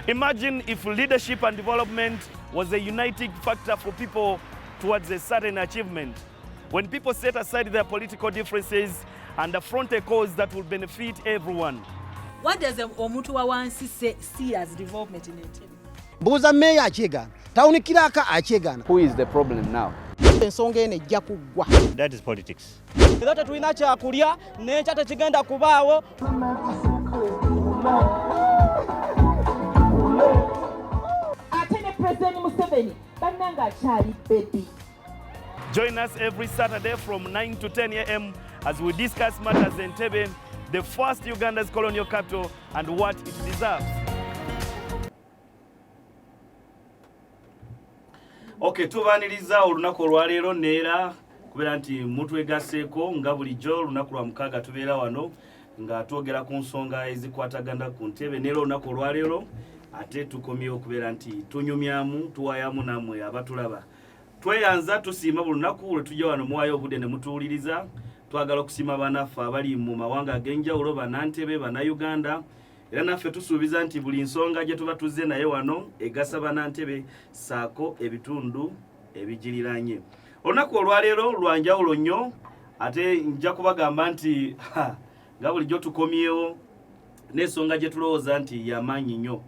Imagine if leadership and development was a uniting factor for people towards a certain achievement. When people set aside their political differences and affront a cause that will benefit everyone. What does omuntu wa wansi see as development in Entebbe? Buza meya achegana. Tauni kiraka achegana. Who is the problem now? Ensonga ene ejja kuggwa. That is politics. Era tulina kyakulya n'ekyata kigenda kubaawo. Join us every Saturday from 9 to 10 a.m. as we discuss matters in Entebbe, the first Uganda's colonial capital, and what it deserves. Okay, tubaniriza olunaku olwaleero neera kubeera nti mutwegaseeko nga bulijjo olunaku lwa mukaaga tubeera wano nga twogera ku nsonga ezikwatagana ku Entebbe. Neera olunaku olwaleero ate tukomyewo okubeera nti tunyumyamu tuwaayamu nammwe abatulaba. Tweyanza tusiima buli lunaku lwe tujja wano muwaayo obudde ne mutuwuliriza. Twagala okusiima banaffe abali mu mawanga ag'enjawulo, Bannantebbe, Bannayuganda. Era naffe tusuubiza nti buli nsonga gye tuba tuzze naye wano egasa Bannantebbe saako ebitundu ebigiriraanye. Olunaku olwaleero lwa njawulo nnyo, ate nja kubagamba nti nga bulijjo tukomyewo n'ensonga gye tulowooza nti y'amaanyi nnyo.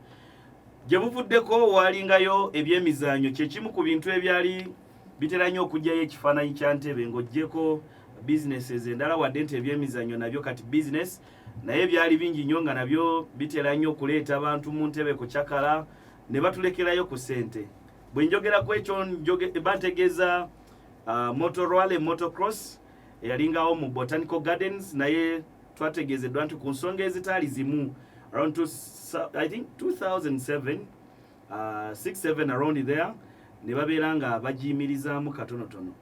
Gye buvuddeko waalingayo ebyemizannyo, kye kimu ku bintu ebyali bitera nnyo okugyayo ekifaananyi kya Entebbe ng'oggyeko businesses endala, wadde nti ebyemizannyo nabyo kati business, naye byali bingi nnyo nga nabyo bitera nnyo okuleeta abantu mu Entebbe ku kyakala ne batulekerayo ku ssente. Bwe njogera ku ekyo bantegeeza motor motocross eyalingawo mu Botanical Gardens, naye twategeezeddwa nti ku nsonga ezitaali zimu around I think 2007, 6-7 around there, ne babeera nga bagiyimirizaamu katonotono.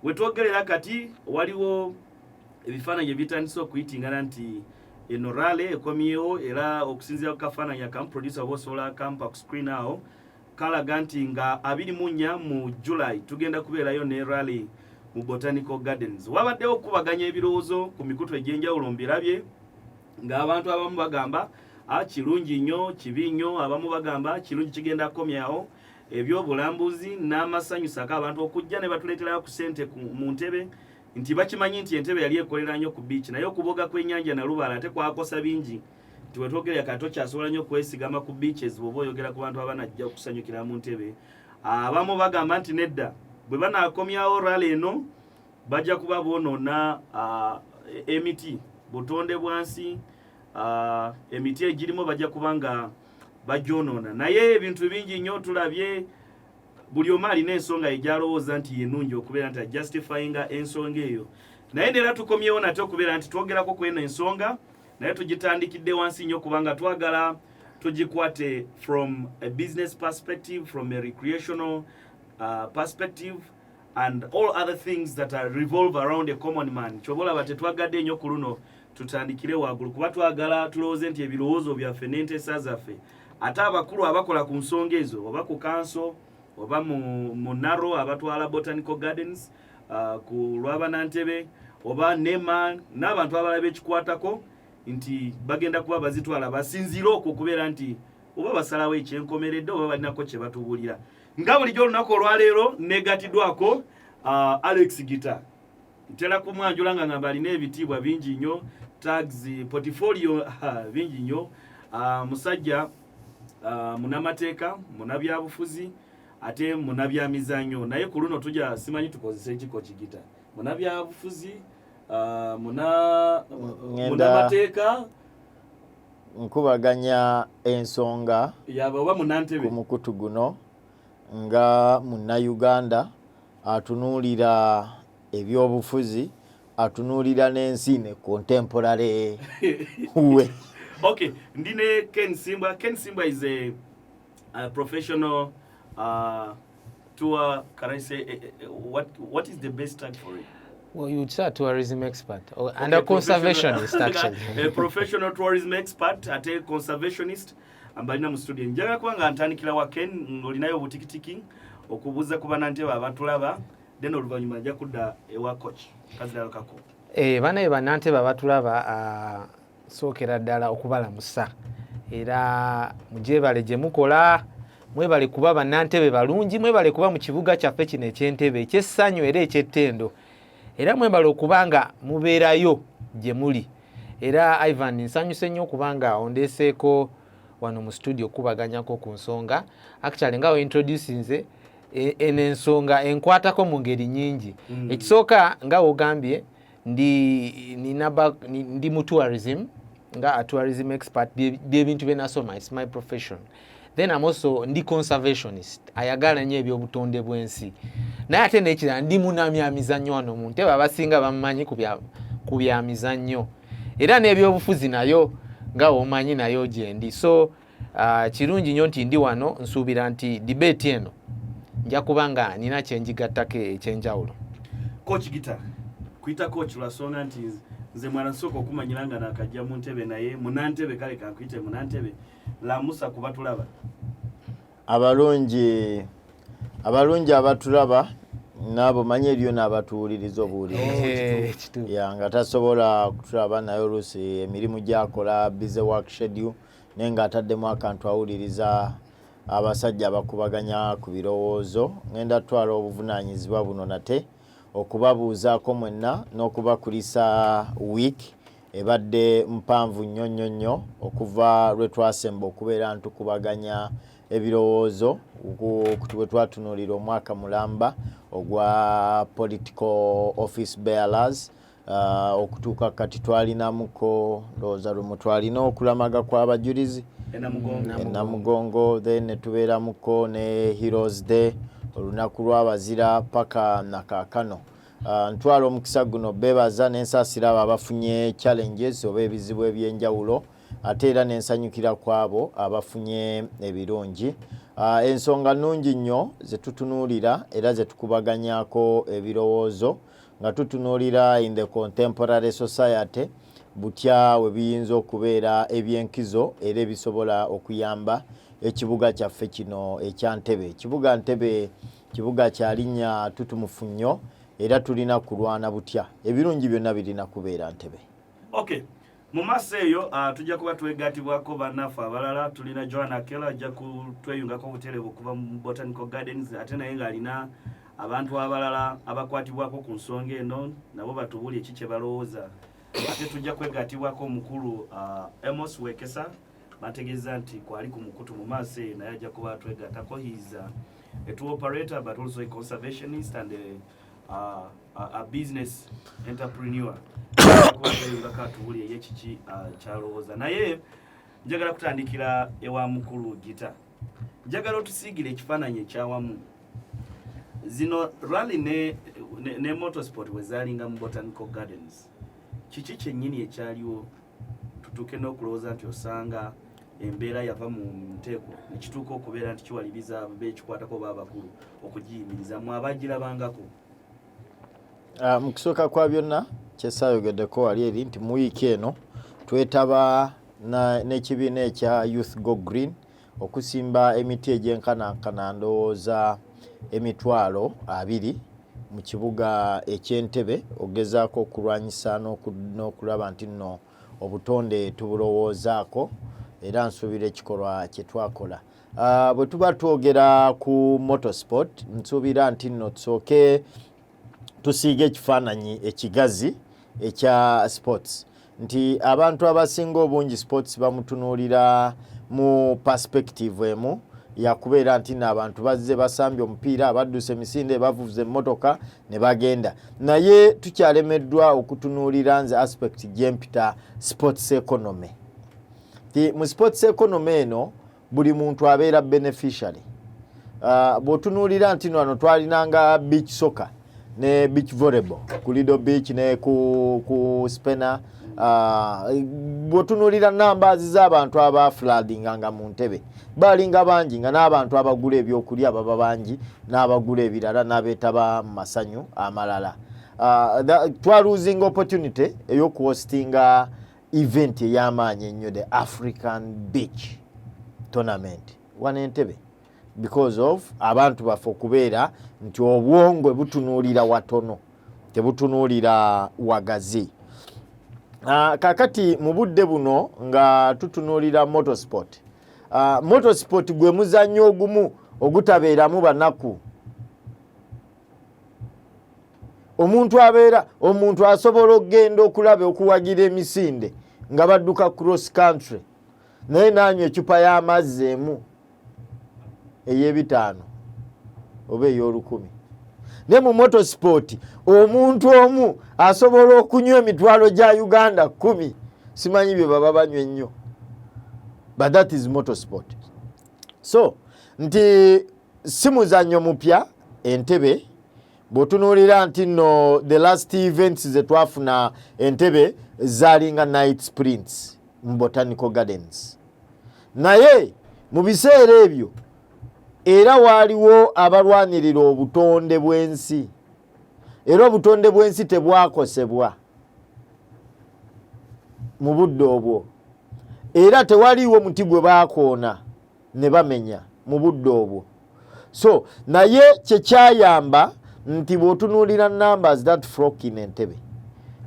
We twogerera kati waliwo ebifaananyi ebitandise okuyitingana nti eno rale ekomyewo, era okusinziira ku kafaananyi akamuproducer b'osobola akampa ku screen awo kalaga nti nga 24 mu July tugenda kubeerayo ne rale mu Botanical Gardens. Wabaddewo okubaganya ebirowoozo ku mikutu egy'enjawulo mbirabye, ng'abantu abamu bagamba kirungi nnyo, kibi nnyo, abamu bagamba kirungi kigenda kukomyawo ebyobulambuzi n'amasanyu saka abantu okujja ne batuleeterayo ku ssente mu Entebbe, nti bakimanyi nti Entebbe yali ekolera nnyo ku beach, naye okuboga kw'ennyanja Nalubaale ate kwakosa bingi, nti wetwogerera kati okyasobola nnyo okwesigama ku beaches bw'oba oyogera ku bantu abanajja okusanyukira mu Entebbe. Abamu bagamba nti nedda, bwe banaakomyawo rale eno bajja kuba boonoona emiti, butonde bwansi, emiti egirimu bajja kuba nga bagyonoona. Naye ebintu bingi nnyo tulabye, buli omu alina ensonga egyalowooza nti yenungi okubeera nti ajustifyinga ensonga eyo. Naye neera tukomyewo nate okubeera nti twogerako ku eno ensonga, naye tugitandikidde wansi nnyo kubanga twagala tugikwate from a business perspective, from a recreational perspective, and all other things that are revolve around a common man. Kyobolaba tetwagadde nnyo ku luno tutandikire waggulu kuba twagala tulowooze nti ebirowoozo byaffe n'enteesa zaffe ate abakulu abakola ku nsonga ezo, oba ku kanso oba mu Narrow abatwala Botanical Gardens, ku lw'Abannantebbe oba NEMA n'abantu abalala bekikwatako, nti bagenda kuba bazitwala basinziire okwo okubeera nti oba basalawo ekyenkomeredde oba balinako kye batubuulira. Nga bulijjo olunaku olwaleero negatiddwako Alex Gita. Ntera kumwanjula nga ngamba alina ebitiibwa bingi nnyo, tags, portfolio bingi nnyo, musajja munamateeka, munabyabufuzi, ate munabyamizannyo. Naye ku luno tujja simanyi tukozese ekiko Kigita. Munabyabufuzi, munamateeka, nkubaganya ensonga yaba oba Munnantebbe ku mukutu guno nga Munnayuganda atunuulira ebyobufuzi, atunuulira n'ensi ne contemporary we. Okay, ndine Ken Simba. Ken Simba is a professional tour. Can I say what is the best tag for it? Well, you would say a tourism expert and a conservationist actually. A professional tourism expert, a conservationist. Ambalina mu studio. Njaga kwanga ntandikira wa Ken ngolinayo butikitiki okubuza ku Bannantebbe abatulaba, then oluvanyuma nja kudda ewa coach Kazidalo Kako. Banaye Bannantebbe abatulaba sookera ddala okubalamusa era mujebale gye mukola mwebale kuba bannantebe balungi mwebale kuba mu kibuga kyaffe kino eky'Entebbe eky'essanyu era eky'ettendo era mwebale okubanga mubeerayo gye muli era Ivan nsanyuse nnyo okubanga ondeeseeko wano mu studio okubaganyako ku nsonga actually nga introducinze ensonga enkwatako mu ngeri nnyingi ekisooka nga wogambye ndi mu tourism nga a tourism expert byebintu bye nasoma, it's my profession. Then I'm also ndi conservationist, ayagala nnyo ebyobutonde bw'ensi naye ate n'ekirala ndi munamyamizannyo wano mu Entebbe abasinga bamumanyi ku byamizannyo era n'ebyobufuzi nayo nga omanyi nayo gyendi so kirungi nnyo nti ndi wano nsuubira nti debate eno nja kubanga nina kyenjigattako ekyenjawulo. Coach Gita kuita coach lwasonga nti nze mwana nsooka okumanyira nga nakajja mu Entebbe naye munantebe kale kankuyite munantebe lamusa kuba tulaba abalungi abatulaba nabo manye eriyo n'abatuwuliriza obuwulirizi nga tasobola kutulaba naye oluusi emirimu gyakola busy work schedule naye nga ataddemu akantu awuliriza abasajja abakubaganya ku birowoozo ngenda tutwala obuvunaanyizibwa buno nate okubabuuzaako mwenna n'okubakulisa week ebadde mpanvu nnyo okuva lwe twasemba okubeera ntukubaganya ebirowoozo bwe twatunuulira omwaka mulamba ogwa political office bearers okutuuka kati twalinamuko ndowooza lumu twalina okulamaga kw'abajulizi enamugongo then netubeeramuko ne Heroes Day olunaku lw'abazira paka nakaakano ntwala omukisa guno beebaza n'ensaasira abo abafunye challenges oba ebizibu ebyenjawulo ate era n'ensanyukira kwabo abafunye ebirungi ensonga nnungi nnyo ze tutunuulira era ze tukubaganyako ebirowoozo nga tutunuulira in the contemporary society butya we biyinza okubeera ebyenkizo era ebisobola okuyamba ekibuga kyaffe kino ekya Entebbe. Ekibuga Entebbe kibuga kya linnya tutumufu nnyo era tulina kulwana butya ebirungi byonna birina kubeera Entebbe. Okay, mu maaso eyo tujja kuba twegattibwako bannaffe abalala. Tulina Joanna Kela ajja kutweyungako butereevu kuva mu Botanical Gardens ate naye ng'alina abantu abalala abakwatibwako ku nsonga eno nabo batubuli eki kye balowooza. Ate tujja kwegattibwako omukulu Amos Wekesa bategeeza nti kwali ku mukutu mu maaso eyo naye ajja kuba twegattako. He's a tour operator but also a conservationist and a business entrepreneur. Katubuli eyekiki kyalowooza naye njagala kutandikira ewa mukulu Gita. Njagala otusiigire ekifaananyi ekyawamu zino rally ne Motorsport we zaalinga mu Botanical Gardens. Kiki kyennyini ekyaliwo tutuuke n'okulowooza nti osanga embeera yava mu nteeko nekituuka okubeera nti kiwaliriza abeekikwatako baabakulu okugiyimiriza mu abagirabangako? Mu kusooka kwa byonna kyesaayogeddeko wali eri nti mu wiiki eno twetaba n'ekibiina ekya Youth Go Green okusimba emiti egyenkanankana ndowooza emitwalo 20 mu kibuga eky'Entebbe ogezaako okulwanyisa n'okulaba nti nno obutonde tubulowoozaako era nsuubira ekikolwa kye twakola. Bwe tuba twogera ku Motorsport nsuubira nti nno tusooke tusiige ekifaananyi ekigazi ekya sports nti abantu abasinga obungi sports bamutunuulira mu perspective emu yakubeera nti n'abantu bazze basambye omupiira abadduse emisinde bavuze emmotoka ne bagenda naye tukyalemeddwa okutunuulira nze aspect gyempita sports economy. Mu sports economy eno buli muntu abeera beneficiary. Bw'otunuulira nti wano twalinanga beach soccer ne beach volleyball ku Lido Beach ne ku Spena bw'otunuulira nambaazi z'abantu aba floodinganga mu Entebbe balinga bangi nga n'abantu abagula ebyokulya baba bangi n'abagula ebirala n'abeetaba mu masanyu amalala. Twaluzinga opportunity ey'okuhostinga event ey'amaanyi ennyo the African Beach Tournament wano Entebbe because of abantu baffe okubeera nti obwongwe butunuulira watono tebutunuulira wagazi. kakati mu budde buno nga tutunuulira motorsport. Motorsport gwe muzannyo ogumu ogutabeeramu banaku. Omuntu asobola okugenda okulaba okuwagira emisinde nga badduka cross country naye nanywa ecupa y'amazzi emu ey'ebitaano oba ey'olukumi. Ne mu motorsport omuntu omu asobola okunywa emitwalo gya Uganda 10. Simanyi bye baba banywa ennyo. But that is motorsport. So nti si muzannyo mupya Entebbe bw'otunuulira nti nno the last events ze twafuna Entebbe zaalinga night sprints mu Botanical Gardens. Naye mu biseera ebyo era waaliwo abalwanirira obutonde bw'ensi. Era obutonde bw'ensi tebwakosebwa mu budde obwo. Era tewaliiwo muti gwe baakoona ne bamenya mu budde obwo. So naye kyekyayamba nti bw'otunuulira numbers that flock in Entebbe.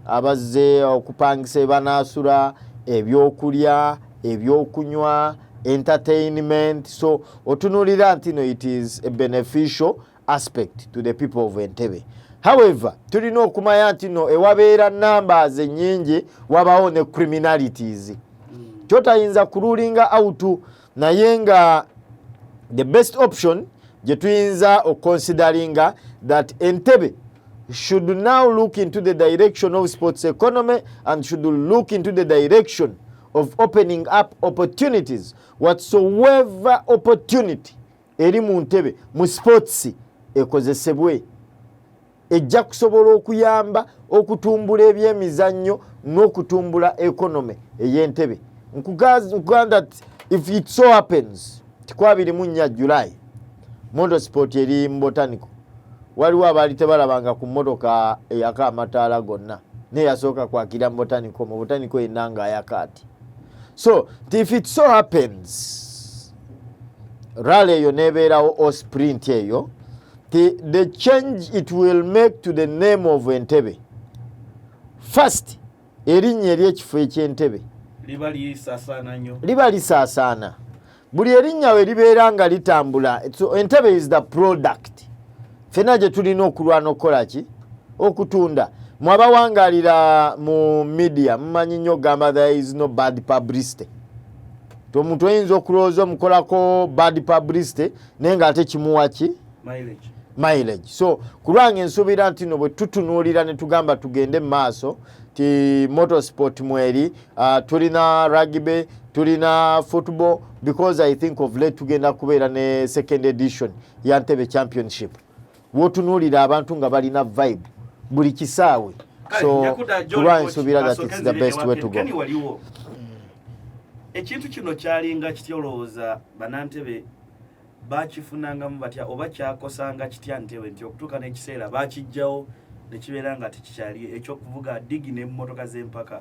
Abazze okupangisa ebanaasula, ebyokulya, ebyokunywa, entertainment. So otunuulira nti no, it is a beneficial aspect to the people of Entebbe. However, tulina okumanya nti no ewabeera numbers ennyingi wabawo ne criminalities. Kyotayinza kurulinga out naye nga the best option gye tuyinza oconsideringa that Entebbe should now look into the direction of sports economy and should look into the direction of opening up opportunities. Whatsoever opportunity eri mu Entebbe mu sports ekozesebwe ejja kusobola okuyamba okutumbula ebyemizannyo n'okutumbula economy ey'Entebbe. Nkuganda if it so happens tikwabiri mu nnya July motorsport eri mu Botanical waliwo abaali tebalabanga ku mmotoka eyaka amataala gonna naye yasooka kwakira mu Botanical yenna ng'ayaka ati. So if it so happens rally eyo nebeerawo o sprint eyo, the change it will make to the name of Entebbe, first erinnya ery'ekifo eky'Entebbe liba lisaasaana. Buli erinnya we libeera nga litambula. So Entebbe is the product. Fena gye tulina okulwana okukola ki? Okutunda. Mwabawangalira mu media mumanyi nnyo gamba there is no bad publicity. Omuntu oyinza okulowooza omukolako bad publicity naye ng'ate kimuwa ki? Mileage. So kulwanga ensuubira nti no bwe tutunuulira ne tugamba tugende mu maaso ti motorsport mweri, tulina rugby, tulina football, because I think of late tugenda kubeera ne second edition ya Entebbe Championship. Wotunuulira abantu nga balina vibe buli kisaawe. So kulwanga ensuubira that it's the best way to go. Ekintu kino kyalinga kitya olowooza bannantebe bakifunangamu batya oba kyakosanga kitya Entebbe nti okutuuka n'ekiseera bakijjawo ne kibeera nga tekikyali ekyokuvuga digi n'emmotoka z'empaka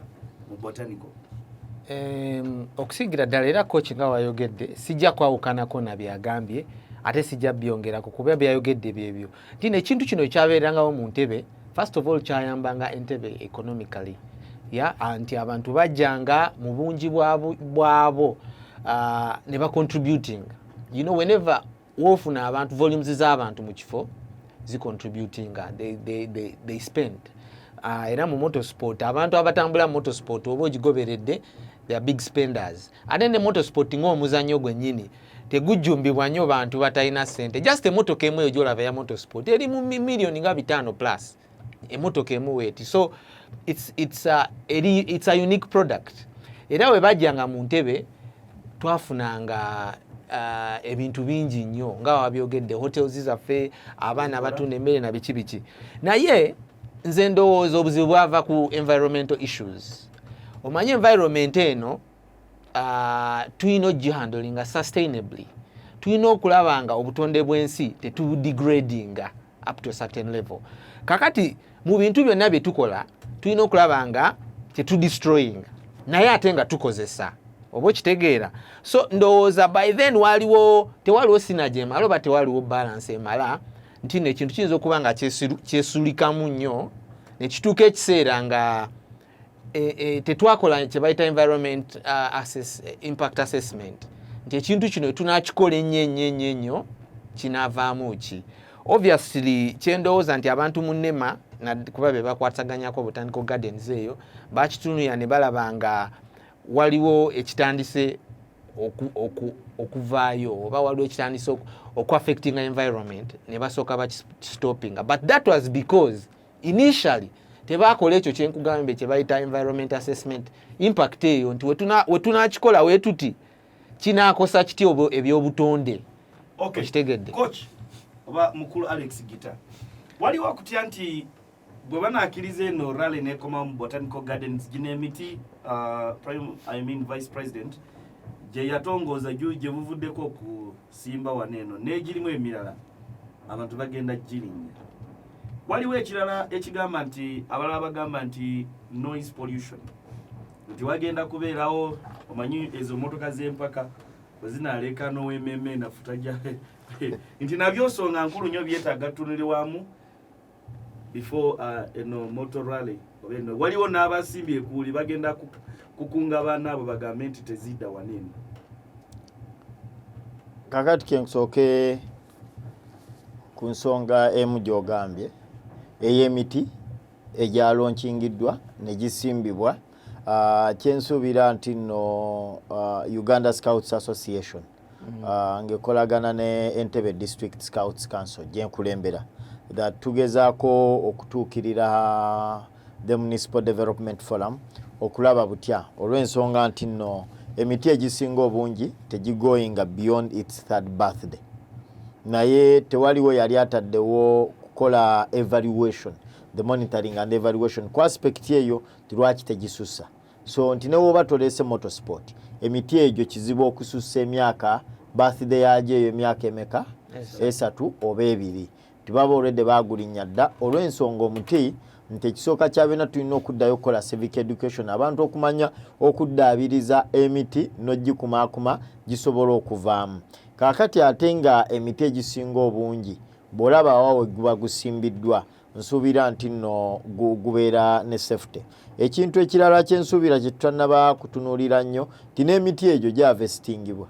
mu Botanical? Okusingira ddala era kochi nga wayogedde sijja kwawukanako na byagambye ate sijja byongerako kuba byayogedde byebyo nti ekintu kino ekyabeerangawo mu Entebbe first of all kyayambanga Entebbe economically. Anti abantu bajjanga mu bungi bwabo ne ba contributing. You know, whenever wofuna abantu volumes z'abantu mu kifo zi contributing, they spend. Era mu motorsport abantu abatambula mu motorsport oba ogigoberedde they are big spenders. Ate ne motorsport ng'omuzannyo gwennyini tegujjumbibwa nnyo bantu batalina ssente. Just emmotoka emu eyo gy'olaba ya motorsport eri mu million nga 5 plus emmotoka emu weeti. So it's a unique product. Era we bajjanga mu Entebbe twafunanga ebintu bingi nnyo nga wabyogedde hotels zaffe, abaana batunda emmere na biki. Naye nze ndowooza obuzibu bwava ku environmental issues. Omanye environment eno tulina ogihandlinga sustainably. Tulina okulabanga obutonde bw'ensi tetubudegradinga up to a certain level. Kakati mu bintu byonna bye tukola tulina okulabanga tetudestroying naye ate nga tukozesa. Oba okitegeera. So ndowooza by then tewaliwo synergy emala oba tewaliwo balance emala nti ekintu kiyinza okuba nga kyesulikamu nnyo ne kituuka ekiseera nga tetwakola kye bayita environment impact assessment nti ekintu kino tunakikola ennyo kinaavaamu ki. Obviously kyendowooza nti abantu mu NEMA kuba be bakwataganyako Botanical Gardens eyo bakitunulira ne balaba nga waliwo ekitandise okuvaayo oba waliwo ekitandise okuaffectinga environment ne basooka bakistoppinga, but that was because initially tebakola ekyo kyenkugambe kye bayita environment assessment impact eyo nti wetunakikola wetuti kinaakosa kiti ebyobutonde. Okitegedde coach oba mukulu Alex Gita waliwo akutya nti bwe banakkiriza eno rally nekoma mu Botanical Gardens gino emiti vice president gye yatongooza gye buvuddeko okusimba waneeno n'egirimu emirala abantu bagenda girinnya. Waliwo ekirala ekigamba nti abalala bagamba nti noise pollution nti wagenda kubeerawo omanyi ezo motoka z'empaka bwe zinaaleka n'owemmeme nafutajja nti nabyo nsonga nkulu nnyo byetaaga tunulirwamu before eno motor rally. Waliwo n'abasimbye ekuuli bagenda kukunga baana abo bagambe nti tezidda waneeno. Kakati kensooke ku nsonga emu gy'ogambye ey'emiti egyalonkingiddwa ne gisimbibwa. Kyensuubira nti nno Uganda Scouts Association ng'ekolagana ne Entebbe District Scouts Council gyenkulembera that tugezaako okutuukirira the Municipal Development Forum okulaba butya olw'ensonga nti nno emiti egisinga obungi tegigoyinga beyond its third birthday, naye tewaliwo yali ataddewo kukola evaluation, the monitoring and evaluation ku aspect eyo lwaki tegisussa. So nti ne woba toleese motorsport emiti egyo kizibu okusussa emyaka birthday yagyo eyo emyaka emeka esatu oba ebiri tibaba olwedde bagulinnya dda olw'ensonga omuti nti ekisooka kyabena tulina okuddayo okukola civic education abantu okumanya okuddaabiriza emiti n'ogikumaakuma gisobola okuvaamu. Kaakati ate nga emiti egisinga obungi bw'olaba wawe guba gusimbiddwa nsuubira nti nno gubeera ne safety. Ekintu ekirala kyensuubira kye tutannaba kutunuulira nnyo nti n'emiti egyo gyavesitingibwa.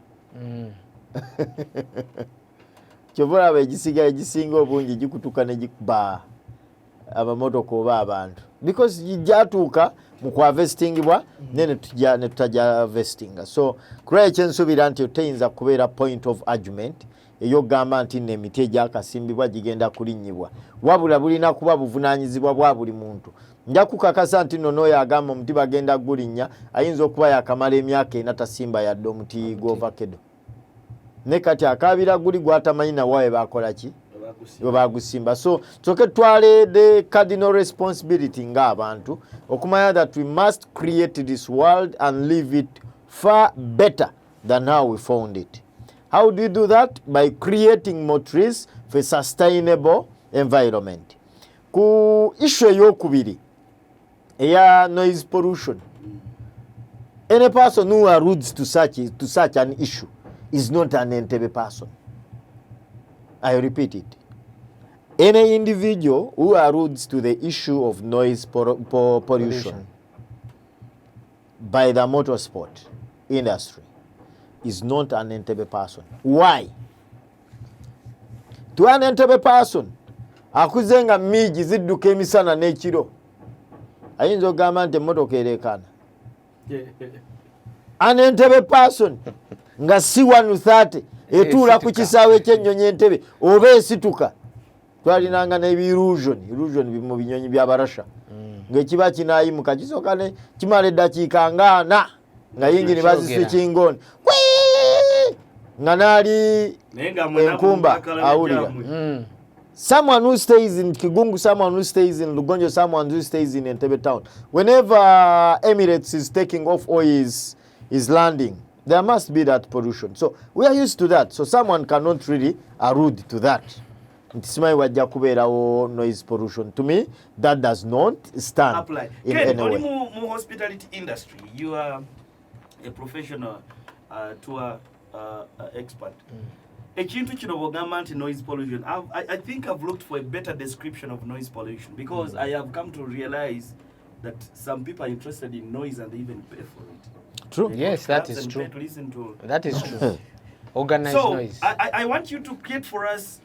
Kyova olaba egisigaye egisinga obungi gikutuka ne gikuba amamotoka oba abantu because gyatuuka mu kwavestingibwa ne tutajja vestinga. So kulwayo ekyensuubira nti teyinza kubeera point of argument ey'okugamba nti n'emiti egyakasimbibwa gigenda kulinnyibwa, wabula bulina kuba buvunaanyizibwa bwa buli muntu. Nja kukakasa nti nno n'oyo agamba omuti bagenda gulinnya ayinza okuba yakamala emyaka ena tasimba yadde omuti gw'ovakkedo, ne kati akaabira guli gwatamanyi nawawe bakola ki we bagusimba. So tusoke twale the cardinal responsibility ng'abantu okumanya that we must create this world and leave it far better than how we found it. How do we do that? By creating more trees for sustainable environment. Ku issue ey'okubiri eya noise pollution, any person who alludes to such an issue is not an Entebbe person. I repeat it. Any individual who alludes to the issue of noise pollution by the motorsport industry is not an Entebbe person. Why? To an Entebbe person, akuzenga miji zidduka emisana n'ekiro ayinza okugamba nti emmotoka ereekaana. An Entebbe person nga si 130 etuula ku kisaawe ky'ennyonyi Entebbe oba esituka. Twalinanga n'ebirusion mu binyonyi bya barasha ng'ekiba kinaayimuka kisooka ne kimala eddakiika nga 4 nga yingini baziswikingoni nga naali enkumba awulira. Someone who stays in Kigungu, someone who stays in Lugonjo, someone who stays in Entebbe town, whenever Emirates is taking off or is landing, there must be that pollution. So we are used to that. So someone cannot really allude to that. Ntisimai wajja kubeerawo noise pollution. To me, that does not stand apply in Ken, any way. Mu hospitality industry, you are a professional tour expert. Ekintu kino bw'ogamba nti noise pollution, I think I've looked for a better description of noise pollution because I have come to realize that some people are interested in noise and they even pay for it. True. They Yes, go to that clubs is and true. pay to listen to That is noise. true. Organized So noise. I want you to create for us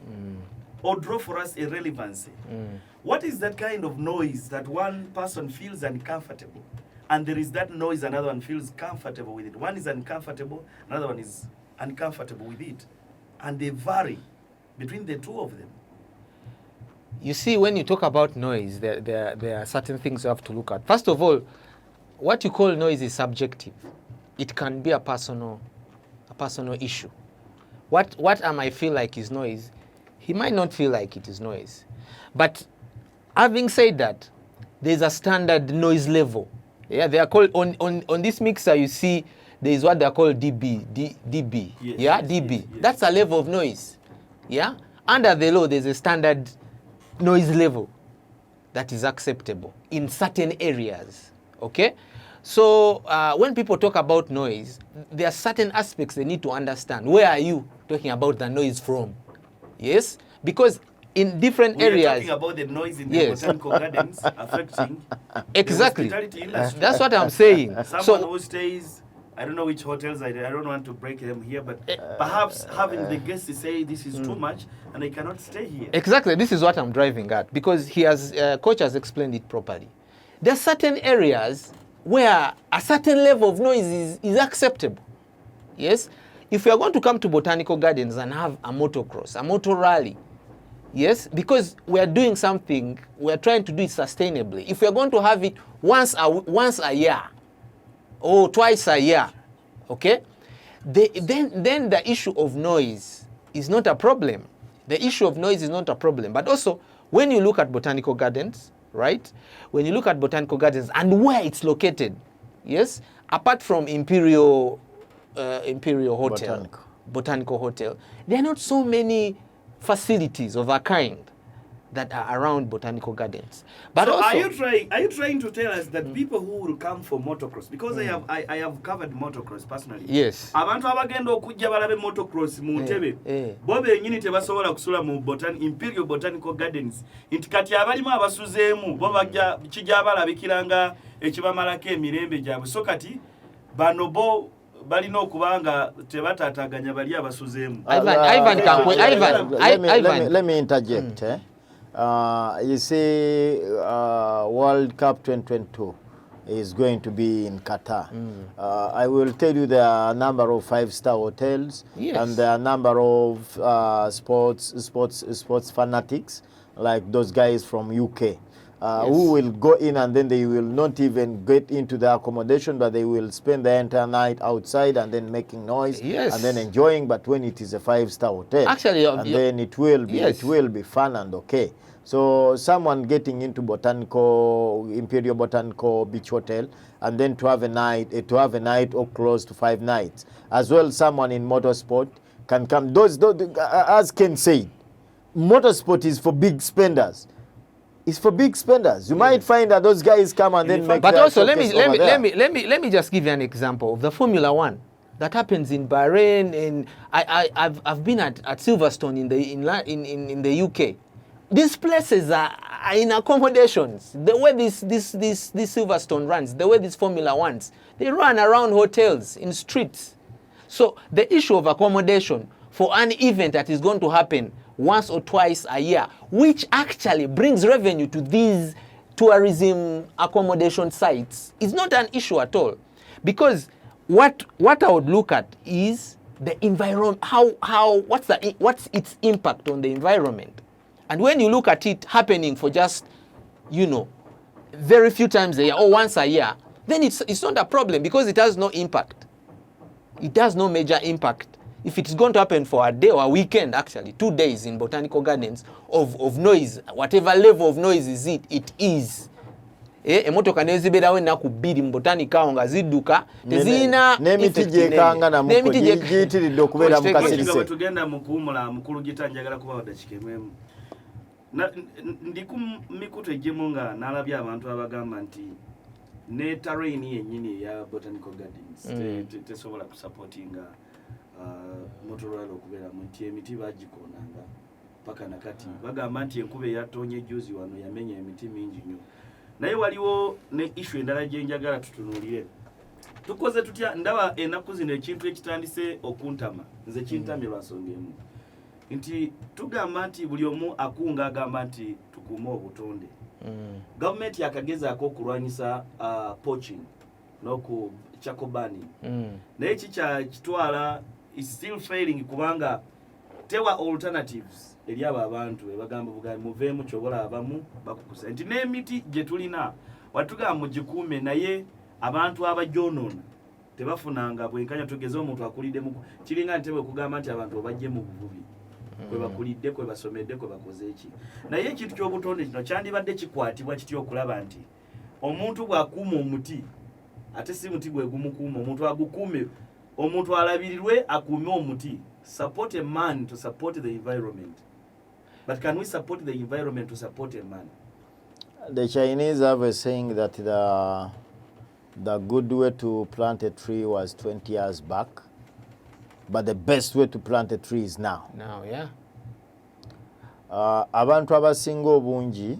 or draw for us a relevancy. What is that kind of noise that one person feels uncomfortable, and there is that noise another one feels comfortable with it? One is uncomfortable, another one is uncomfortable with it, and they vary between the two of them. You see, when you talk about noise, there are certain things you have to look at. First of all, what you call noise is subjective. It can be a personal issue. What I might feel like is noise, he might not feel like it is noise. But having said that, there's a standard noise level. Yeah, they are called on this mixer. You see, there is what they are called dB. Yes, Yeah, yes, dB. yes. That's a level of noise. Yeah, under the law, there's a standard noise level that is acceptable in certain areas. Okay, so when people talk about noise, there are certain aspects they need to understand. Where are you talking about the noise from? Yes, because in different We are areas. talking about the noise in Yes. the botanical gardens affecting Exactly. the hospitality industry. That's what I'm saying. Someone So who stays, I don't know which hotels, I don't want to break them here, but perhaps having the guests say this is too much and I cannot stay here. exactly, this is what I'm driving at, because he has coach has explained it properly. There are certain areas where a certain level of noise is acceptable. Yes, if we are going to come to botanical gardens and have a motocross, a motor rally, yes, because we are doing something, we are trying to do it sustainably. If we are going to have it once a year or twice a year, okay, then the issue of noise is not a problem. The issue of noise is not a problem. But also, when you look at botanical gardens, right? When you look at botanical gardens and where it's located, yes, apart from Imperial Hotel, Botanical Hotel, there are not so many facilities of a kind that are around botanical gardens. But so also, are you trying to tell us that people who will come for motocross, because I have covered motocross personally. Yes. Abantu abagenda okujja balabe motocross mu Entebbe bo benyini tebasobola kusula mu Imperial Botanical Gardens, nti kati abalimu abasuzeemu bo bajja kijja balabikiranga ekibamalako emirembe gyabwe, so kati bano bo balina okubanga tebatataganya bali abasuzeemu. Ivan, let me interject. You see, World Cup 2022 is going to be in Qatar. I will tell you there are a number of 5-star hotels, yes, and there are a number of sports fanatics like those guys from UK. Who will go in and then they will not even get into the accommodation, but they will spend the entire night outside and then making noise, yes, and then enjoying. But when it is a 5-star hotel, actually, and then it will be fun and okay. So someone getting into Imperial Botanical Beach Hotel and then to have a night or close to 5 nights, as well. Someone in Motorsport can come. Those as Ken said, Motorsport is for big spenders. It's for big spenders. You might find that those guys come and then make. But their also, let me just give you an example of the Formula One that happens in Bahrain. And I've been at Silverstone in the UK. These places are in accommodations. The way this Silverstone runs, the way these Formula Ones, they run around hotels in streets. So the issue of accommodation for an event that is going to happen once or twice a year, which actually brings revenue to these tourism accommodation sites, is not an issue at all. Because what I would look at is the environment, what's its impact on the environment. And when you look at it happening for just, very few times a year or once a year, then it's not a problem because it has no impact. It has no major impact. If it's going to happen for a day or a weekend, actually, 2 days in botanical gardens of noise, whatever level of noise it is. Emotoka neziberawo ennaku 2 mu botanica nga zidduka tezirina n'emiti gyekanga namuko giyitiridde okubeera mu kasirise. Tugenda mu kuwumula mukulu gita njagala kubawa dakika emwemu. Ndi ku mikutu egimu nga nalabye abantu abagamba nti ne terrain yennyini ya botanical gardens tesobola kusupportinga motorwalo okubeeramu nti emiti bagikonanga paka nakati bagamba nti enkuba eyatonye juzi wano yamenya emiti mingi nnyo. naye waliwo ne issue endala gye njagala tutunuulire. Tukoze tutya ndaba ennaku zino ekintu ekitandise okuntama nze kintamye lwa nsonga emu nti tugamba nti buli omu akunga agamba nti tukuume obutonde. Gavumenti yakagezaako okulwanyisa poaching n'oku charcoal burning. Naye kitwala is still failing kubanga tewa alternatives eri abo abantu bagamba bugambi muveemu kyobola abamu bakukusa nti n'emiti gye tulina watugamba mugikuume naye abantu abajoonoona tebafunanga bwenkanya tugeze omuntu akulidde kiringa Entebbe kugamba nti abantu obajje mu buvubi kwe bakulidde kwe basomedde kwe bakoze eki naye ekintu ky'obutonde kino kyandibadde kikwatibwa kityo okulaba nti omuntu bw'akuuma omuti ate si muti gwe gumukuuma omuntu agukuume omuntu alabirirwe akuume omuti. Support a man to support the environment, but can we support the environment to support a man? The Chinese have a saying that the good way to plant a tree was 20 years back, but the best way to plant a tree is now. Now, yeah. Abantu abasinga obungi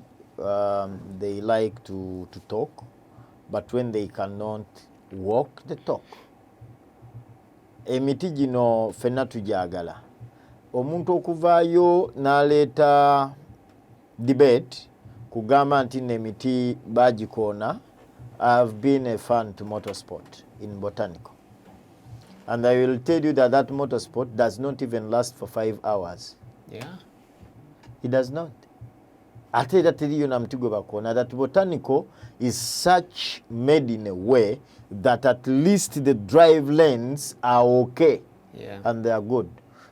they like to talk, but when they cannot walk, they talk. Emiti gino fenna tujagala. Omuntu okuvaayo n'aleeta debate kugamba nti n'emiti bagikoona. I've been a fan to Motorsport in Botanical. And I will tell you that Motorsport does not even last for 5 hours. Yeah. It does not. Ate era teriyo na muti gwe bakoona. That Botanical is such made in a way that at least the drive lanes are okay. Yeah. And they are good.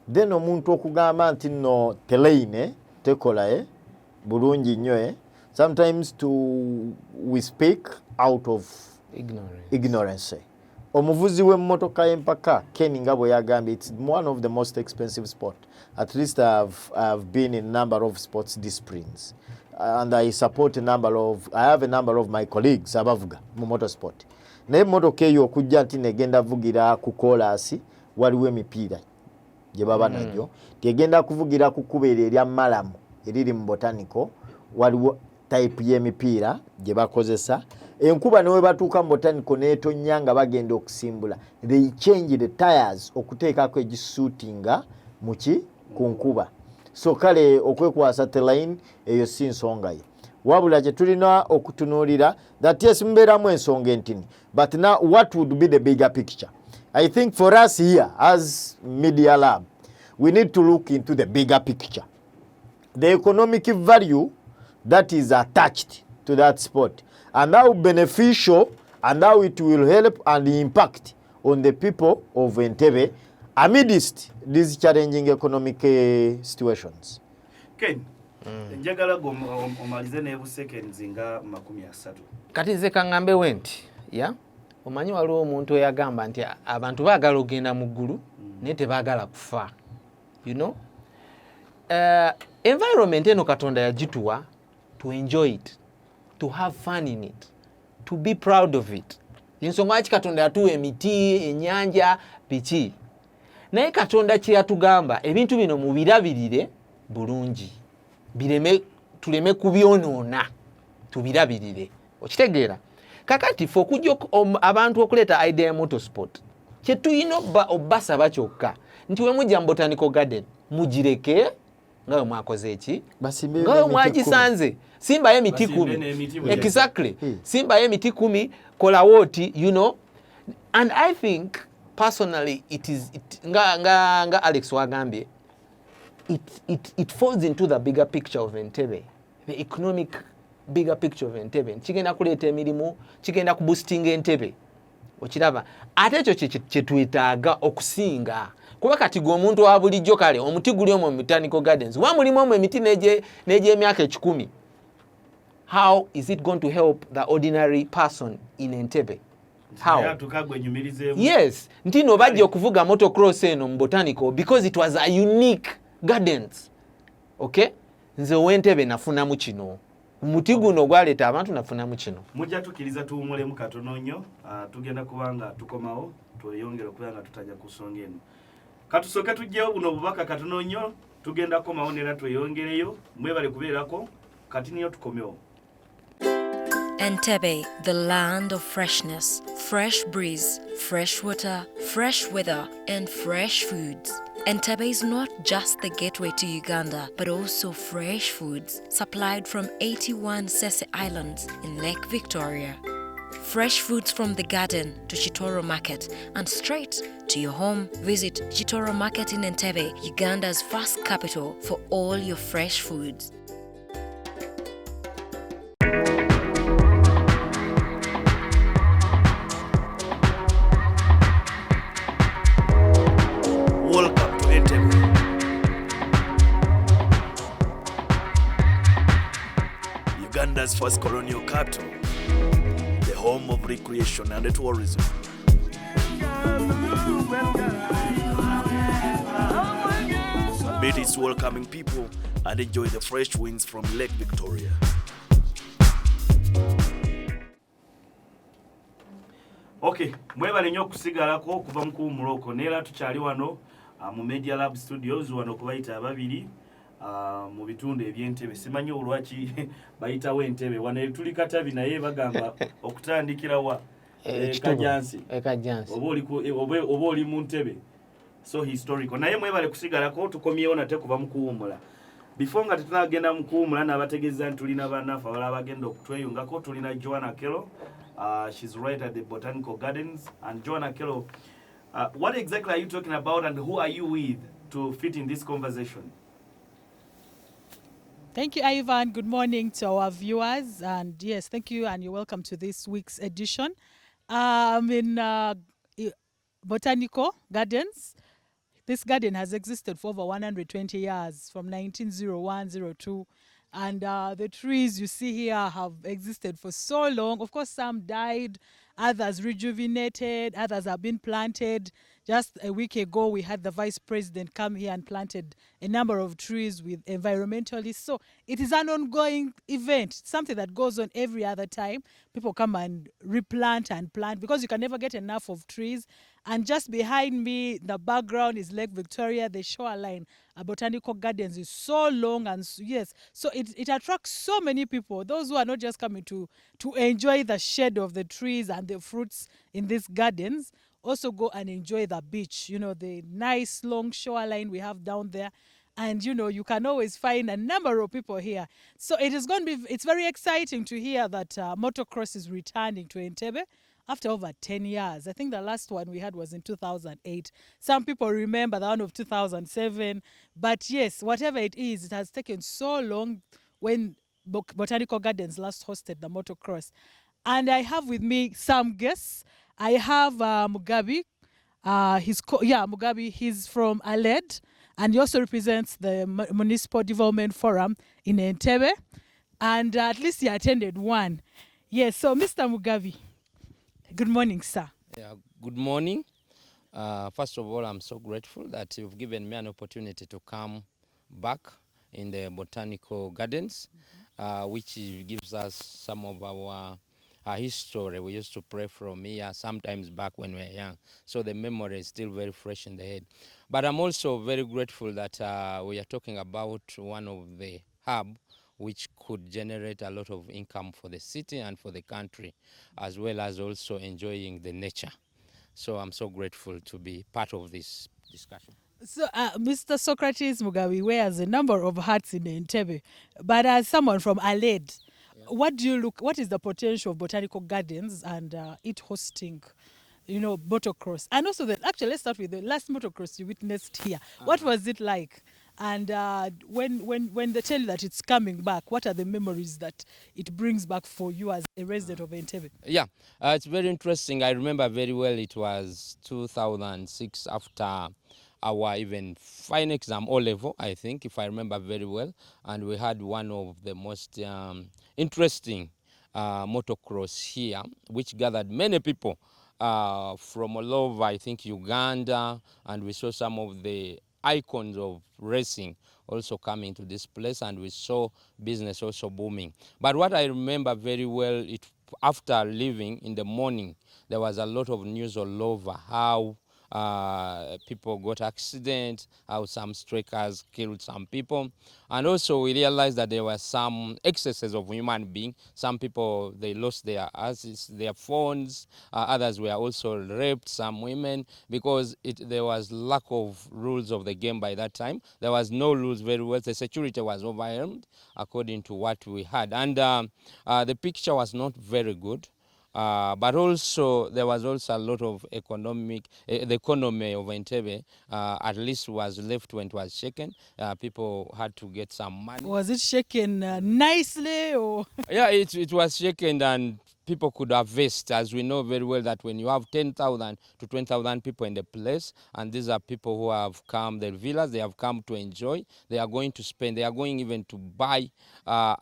Then omuntu okugamba nti no terrain tekola bulungi nnyo sometimes we speak out of ignorance. Omuvuzi w'emmotoka y'empaka Ken nga bwe yagambye, it's one of the most expensive sport. At least I've been in a number of sports disciplines. And I have a number of my colleagues abavuga mu motorsport. Naye emmotoka eyo okujja nti negenda vugira ku koolasi waliwo emipiira gye baba nagyo tegenda kuvugira ku kubeera erya malamu eriri mu Botanical waliwo type y'emipiira gye bakozesa enkuba newe batuuka mu Botanical n'etonya nga bagenda okusimbula they change the tires okuteekako egisuutinga muki ku nkuba so kale okwekwasa terrain eyo si nsonga ye wabula kye tulina okutunuulira that yes mbeeramu ensonga entini but now what would be the bigger picture? I think for us here as Media Lab we need to look into the bigger picture, the economic value that is attached to that sport and how beneficial and how it will help and impact on the people of Entebbe amidst these challenging economic situations. Ken, njagala omalize ne seconds nga 30. Kati nze kangambe wenti, ya? Omanyi waliwo omuntu eyagamba nti abantu baagala ogenda mu ggulu naye tebaagala kufa. You know? Environment eno Katonda yagituwa to enjoy it, to have fun in it, to be proud of it. Ensonga lwaki Katonda yatuwa emiti, ennyanja, biki. Naye Katonda kye yatugamba ebintu bino mubirabirire bulungi. Tuleme kubyonoona, tubirabirire. Okitegeera? Kakati ffe okujja abantu okuleeta idea ya motorsport kye tulina obbasaba kyokka nti we mujja mu Botanical Garden mugireke nga we mwakoze eki nga we mwagisanze simbayo emiti 10 exactly simbayo emiti 10 kolawo oti you know and I think personally nga Alex wagambye it falls into the bigger picture of Entebbe, the economic bigger picture of Entebbe. Kigenda kuleeta emirimu, kigenda kuboostinga Entebbe. Okiraba ate ekyo kye twetaaga okusinga kuba kati gwe omuntu wa bulijjo kale omuti guli omwo mu Botanical Gardens wa mulimu omwo emiti n'egy'emyaka 10. How is it going to help the ordinary person in Entebbe? How? Yes, ntino bajja okuvuga motocross eno mu Botanical because it was a unique gardens. Okay? Nze Entebbe nafunamu kino. Muti guno gwaleeta abantu nafunamu kino. Mujja tukiriza tuwumulemu katono nnyo, tugenda kubanga tukomawo, tweyongera kubanga tutajja kusonga eno. Katusooke tujjewo buno obubaka katono nnyo, tugenda komawo nera tweyongereyo, mwebale kubeerako, kati niyo tukomewo. Entebbe, the land of freshness, fresh breeze, fresh water, fresh weather, and fresh foods. Entebbe is not just the gateway to Uganda, but also fresh foods supplied from 81 Sese Islands in Lake Victoria. Fresh foods from the garden to Chitoro Market and straight to your home. Visit Chitoro Market in Entebbe, Uganda's first capital for all your fresh foods. Welcome to Entebbe. Uganda's first colonial capital, the home of recreation and tourism. Meet its welcoming people and enjoy the fresh winds from Lake Victoria. Okay, mwebale nnyo okusigalako okuva mu kuwumula okwo neera tukyali wano mu Media Lab Studios wano kubayita ababiri mu bitundu eby'Entebbe. Simanyi olwaki bayitawo Entebbe wano tuli Katabi naye bagamba okutandikira wa Kajansi oba oli mu Entebbe, so historical. Naye mwebale kusigalako tukomyewo nate kuva mu kuwumula. Before nga tetunagenda mu kuwumula n'abategeeza nti tulina bannaffe abalala bagenda okutweyungako. Tulina Joanna Kello. She's right at the Botanical Gardens. And Joanna Kello, what exactly are you talking about and who are you with to fit in this conversation? Thank you, Ivan. Good morning to our viewers. And yes, thank you and you're welcome to this week's edition. I'm in Botanical Gardens. This garden has existed for over 120 years, from 1901-02. And the trees you see here have existed for so long. Of course, some died, others rejuvenated, others have been planted. Just a week ago, we had the Vice President come here and planted a number of trees with environmentalists. So it is an ongoing event, something that goes on every other time. People come and replant and plant because you can never get enough of trees. And just behind me, the background is Lake Victoria, the shoreline. Botanical Gardens is so long and yes, so it attracts so many people. Those who are not just coming to enjoy the shade of the trees and the fruits in these gardens, also go and enjoy the beach. You know, the nice long shoreline we have down there. And you know, you can always find a number of people here. So it is going to be, it's very exciting to hear that motocross is returning to Entebbe after over 10 years. I think the last one we had was in 2008. Some people remember the one of 2007. But yes, whatever it is, it has taken so long when Botanical Gardens last hosted the motocross. And I have with me some guests. I have Mugabi. Mugabi, he's from Aled. And he also represents the Municipal Development Forum in Entebbe. And at least he attended one. Yes, so Mr. Mugabi, good morning, sir. Yeah, good morning. First of all, I'm so grateful that you've given me an opportunity to come back in the Botanical Gardens, which gives us some of our history. We used to pray from here sometimes back when we were young. So the memory is still very fresh in the head. But I'm also very grateful that we are talking about one of the hub which could generate a lot of income for the city and for the country, as well as also enjoying the nature. So I'm so grateful to be part of this discussion. So, Mr. Socrates Mugabe wears a number of hats in Entebbe, but as someone from Aled, what is the potential of Botanical Gardens and it hosting, you know, motocross? And also, actually, let's start with the last motocross you witnessed here. What was it like? And when they tell you that it's coming back, what are the memories that it brings back for you as a resident of Entebbe? Yeah, it's very interesting. I remember very well it was 2006 after our even fine exam, O-level, I think, if I remember very well. And we had one of the most interesting motocross here, which gathered many people from all over, I think, Uganda. And we saw some of the icons of racing also coming to this place, and we saw business also booming. But what I remember very well, after leaving in the morning, there was a lot of news all over how People got accidents, how some stray cars killed some people. And also we realized that there were some excesses of human beings. Some people, they lost their assets, their phones. Others were also raped, some women, because there was lack of rules of the game by that time. There was no rules very well. The security was overwhelmed, according to what we had. And the picture was not very good. But also there was also a lot of the economy of Entebbe at least was left when it was shaken. People had to get some money. Was it shaken nicely or? Yeah, it was shaken, and people could harvest, as we know very well that when you have 10,000 to 20,000 people in the place, and these are people who have come, the villas, they have come to enjoy, they are going to spend, they are going even to buy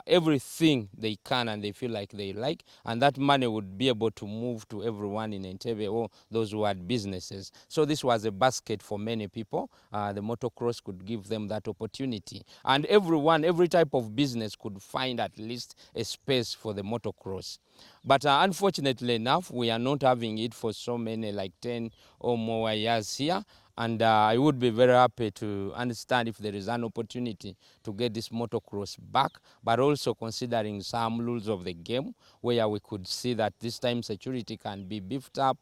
everything they can and they feel like they like, and that money would be able to move to everyone in Entebbe or those who had businesses. So this was a basket for many people. The motocross could give them that opportunity, and every type of business could find at least a space for the motocross. But unfortunately enough, we are not having it for so many, like 10 or more years here. And I would be very happy to understand if there is an opportunity to get this motocross back, but also considering some rules of the game where we could see that this time security can be beefed up,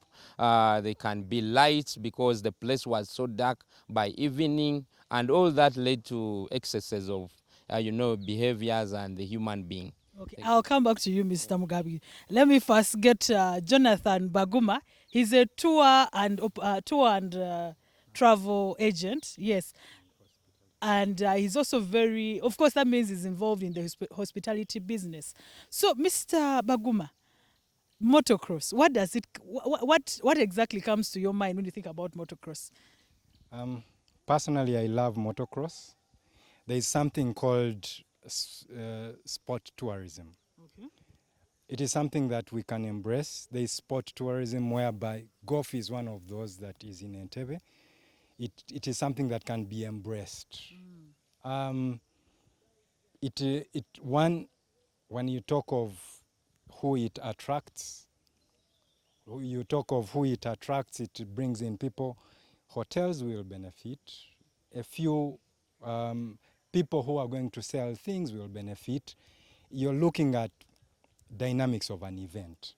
they can be lights, because the place was so dark by evening, and all that led to excesses of behaviors and the human being. Okay, I'll come back to you, Mr. Mugabe. Let me first get Jonathan Baguma. He's a tour and travel agent. Yes. And he's also of course, that means he's involved in the hospitality business. So, Mr. Baguma, motocross, what exactly comes to your mind when you think about motocross? Personally, I love motocross. There is something called sport tourism. Okay. It is something that we can embrace. There is sport tourism whereby golf is one of those that is in Entebbe. It is something that can be embraced. When you talk of who it attracts, it brings in people. Hotels will benefit. A few people who are going to sell things will benefit. You're looking at dynamics of an event.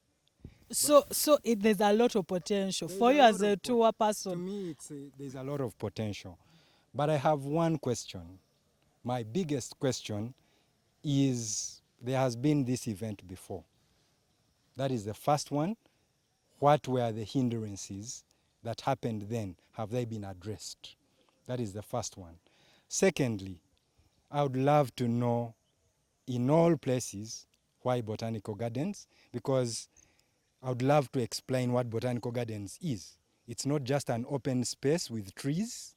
So there's a lot of potential for you as a tour person. To me, there's a lot of potential. But I have one question. My biggest question is, there has been this event before. That is the first one. What were the hindrances that happened then? Have they been addressed? That is the first one. Secondly, I would love to know, in all places, why Botanical Gardens, because I would love to explain what Botanical Gardens is. It's not just an open space with trees.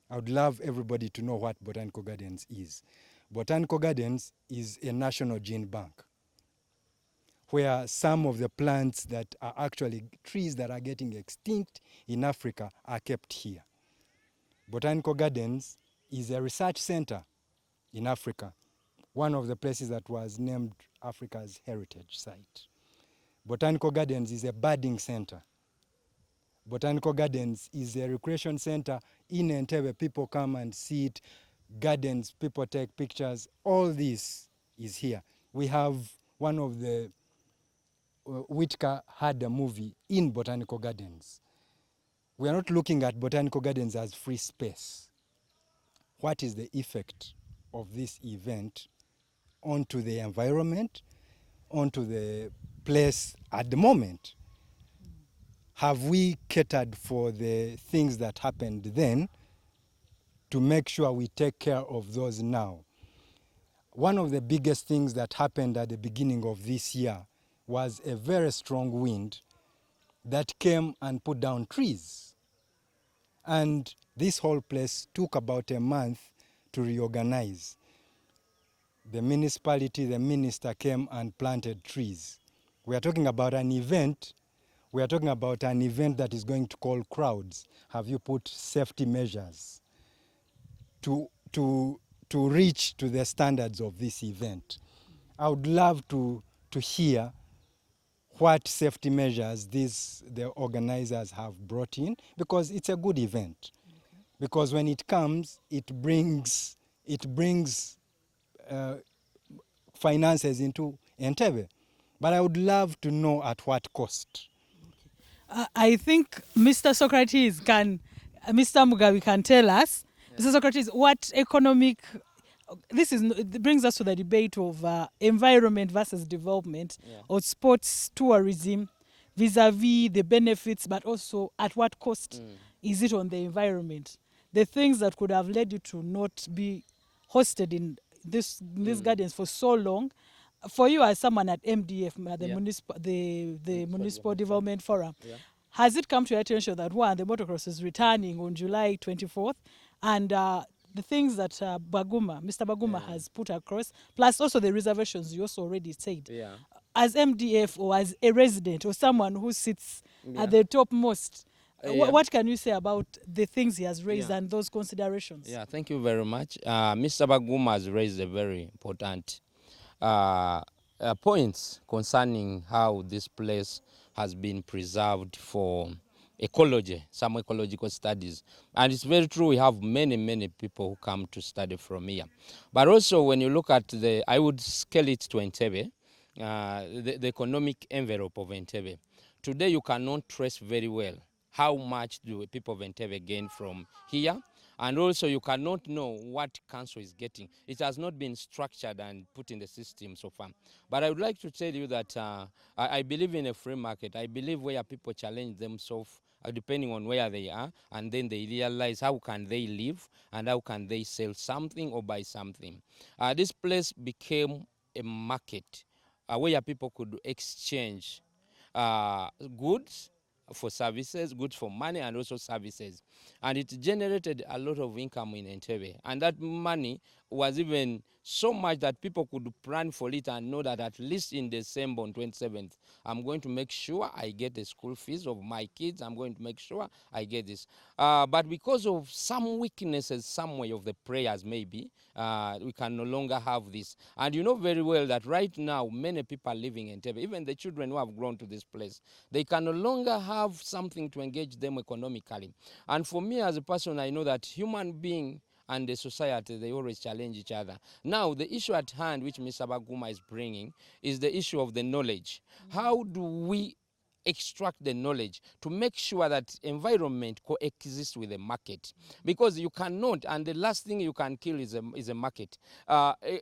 I would love everybody to know what Botanical Gardens is. Botanical Gardens is a national gene bank, where some of the plants that are actually trees that are getting extinct in Africa are kept here. Botanical Gardens is a research center in Africa, one of the places that was named Africa's heritage site. Botanical Gardens is a birding center. Botanical Gardens is a recreation center in Entebbe. People come and see it. Gardens, people take pictures. All this is here. We have one of the Whitaker had a movie in Botanical Gardens. We are not looking at Botanical Gardens as free space. What is the effect of this event onto the environment, onto the place at the moment? Have we catered for the things that happened then to make sure we take care of those now? One of the biggest things that happened at the beginning of this year was a very strong wind that came and put down trees. And this whole place took about a month to reorganize. The municipality, the minister came and planted trees. We are talking about an event. We are talking about an event that is going to call crowds. Have you put safety measures to reach to the standards of this event? I would love to hear what safety measures the organizers have brought in, because it's a good event. Okay. Because when it comes, it brings finances into Entebbe. But I would love to know at what cost. I think Mr. Socrates Mr. Mugabe can tell us, Mr. Socrates, what economic, it brings us to the debate of environment versus development, or sports tourism vis-a-vis the benefits, but also at what cost is it on the environment. The things that could have led you to not be hosted in these gardens for so long. For you as someone at MDF, the Municipal Development Forum, has it come to your attention that one, the motocross is returning on July 24th, and the things that Mr. Baguma has put across, plus also the reservations you also already said, as MDF or as a resident or someone who sits at the topmost, what can you say about the things he has raised and those considerations? Yeah, thank you very much. Mr. Baguma has raised a very important points concerning how this place has been preserved for ecology, some ecological studies. And it's very true, we have many people who come to study from here. But also when you look at I would scale it to Entebbe, the economic envelope of Entebbe. Today you cannot trace very well how much do people of Entebbe gain from here. And also you cannot know what council is getting. It has not been structured and put in the system so far. But I would like to tell you that I believe in a free market. I believe where people challenge themselves depending on where they are, and then they realize how can they live and how can they sell something or buy something. This place became a market where people could exchange goods for services, goods for money, and also services. And it generated a lot of income in Entebbe. And that money was even so much that people could plan for it and know that at least in December on 27th, I'm going to make sure I get the school fees of my kids. I'm going to make sure I get this. But because of some weaknesses somewhere of the prayers maybe, we can no longer have this. And you know very well that right now, many people are living in Entebbe, even the children who have grown to this place, they can no longer have something to engage them economically. And for me as a person, I know that human being and the society, they always challenge each other. Now, the issue at hand, which Mr. Baguma is bringing, is the issue of the knowledge. How do we extract the knowledge to make sure that environment coexists with the market? Because you cannot, and the last thing you can kill is a market.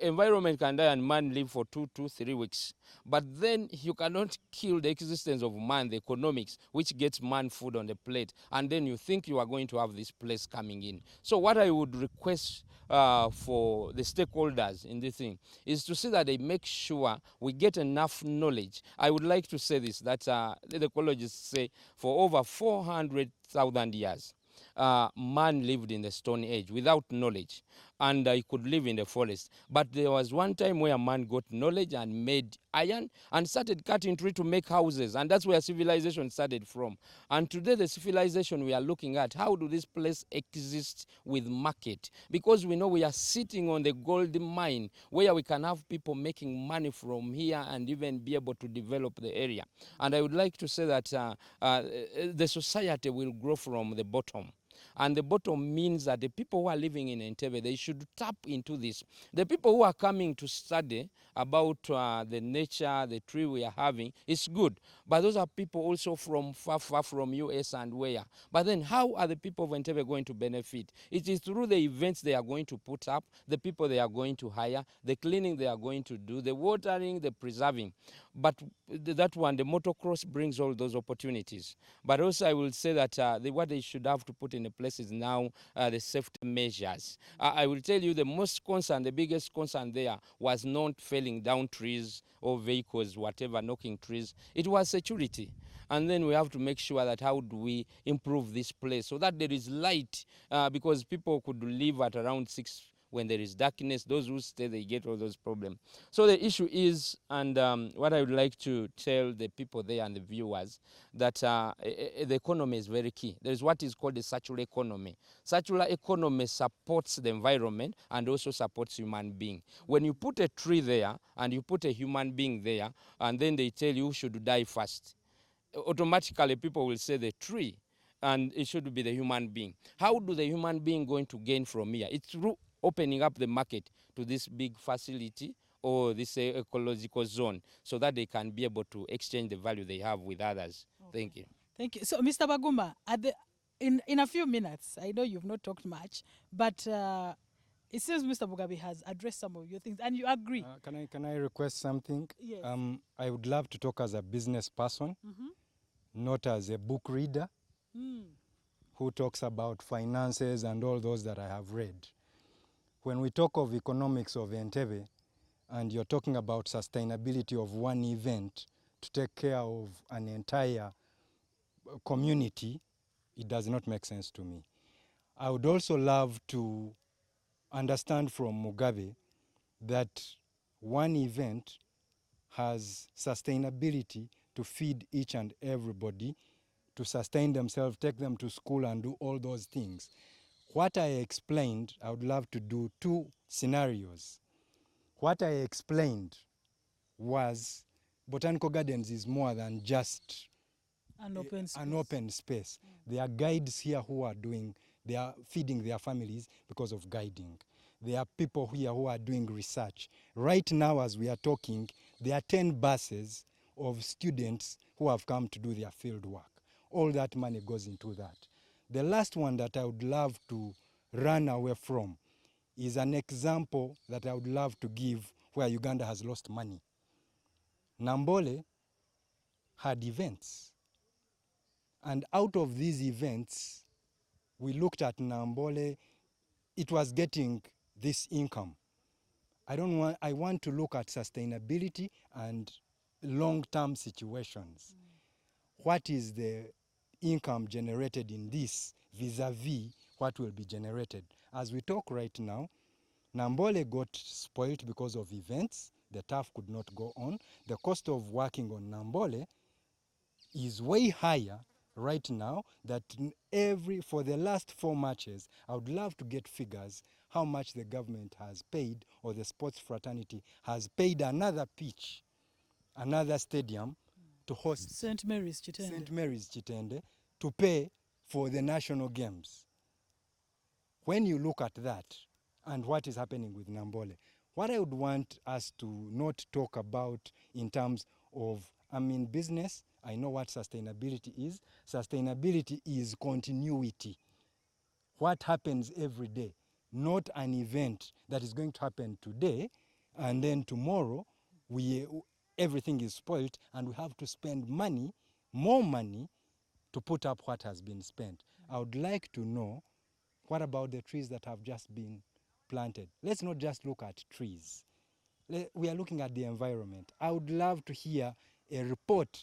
Environment can die and man live for 3 weeks. But then you cannot kill the existence of man, the economics, which gets man food on the plate, and then you think you are going to have this place coming in. So what I would request for the stakeholders in this thing is to see that they make sure we get enough knowledge. I would like to say this, that the ecologists say for over 400,000 years, man lived in the Stone Age without knowledge, and he could live in the forest. But there was one time where man got knowledge and made iron and started cutting trees to make houses, and that's where civilization started from. And today the civilization we are looking at, how do this place exist with market? Because we know we are sitting on the gold mine where we can have people making money from here and even be able to develop the area. And I would like to say that the society will grow from the bottom. And the bottom means that the people who are living in Entebbe, they should tap into this. The people who are coming to study about the nature, the tree we are having, it's good. But those are people also from far from US and where. But then how are the people of Entebbe going to benefit? It is through the events they are going to put up, the people they are going to hire, the cleaning they are going to do, the watering, the preserving. But that one, the motocross brings all those opportunities. But also I will say that what they should have to put in place is now the safety measures. I will tell you the most concern, the biggest concern there was not felling down trees or vehicles, whatever, knocking trees. It was security. And then we have to make sure that how do we improve this place so that there is light, because people could live at around 6 When there is darkness, those who stay, they get all those problems. So the issue is, and what I would like to tell the people there and the viewers, that the economy is very key. There is what is called the circular economy. Circular economy supports the environment and also supports human being. When you put a tree there and you put a human being there, and then they tell you who should die first, automatically people will say the tree, and it should be the human being. How do the human being going to gain from here? It's through opening up the market to this big facility or this ecological zone, so that they can be able to exchange the value they have with others. Okay. Thank you. Thank you. So, Mr. Baguma, in a few minutes, I know you've not talked much, but it seems Mr. Mugabe has addressed some of your things, and you agree. Can I request something? Yes. I would love to talk as a business person, not as a book reader who talks about finances and all those that I have read. When we talk of economics of Entebbe, and you're talking about sustainability of one event to take care of an entire community, it does not make sense to me. I would also love to understand from Mugabe that one event has sustainability to feed each and everybody, to sustain themselves, take them to school and do all those things. What I explained, I would love to do two scenarios. What I explained was Botanical Gardens is more than just An open space. An open space. There are guides here who are they are feeding their families because of guiding. There are people here who are doing research. Right now, as we are talking, there are 10 buses of students who have come to do their field work. All that money goes into that. The last one that I would love to run away from is an example that I would love to give where Uganda has lost money. Nambole had events. And out of these events, we looked at Nambole, it was getting this income. I want to look at sustainability and long-term situations. What is the income generated in this vis-a-vis what will be generated? As we talk right now, Nambole got spoiled because of events. The turf could not go on. The cost of working on Nambole is way higher right now that for the last 4 matches, I would love to get figures how much the government has paid or the sports fraternity has paid another pitch, another stadium to host St. Mary's Chitende to pay for the national games. When you look at that and what is happening with Nambole, what I would want us to not talk about in terms of, I'm in business, I know what sustainability is. Sustainability is continuity. What happens every day, not an event that is going to happen today and then tomorrow everything is spoiled and we have to spend money, more money, to put up what has been spent. I would like to know, what about the trees that have just been planted? Let's not just look at trees. We are looking at the environment. I would love to hear a report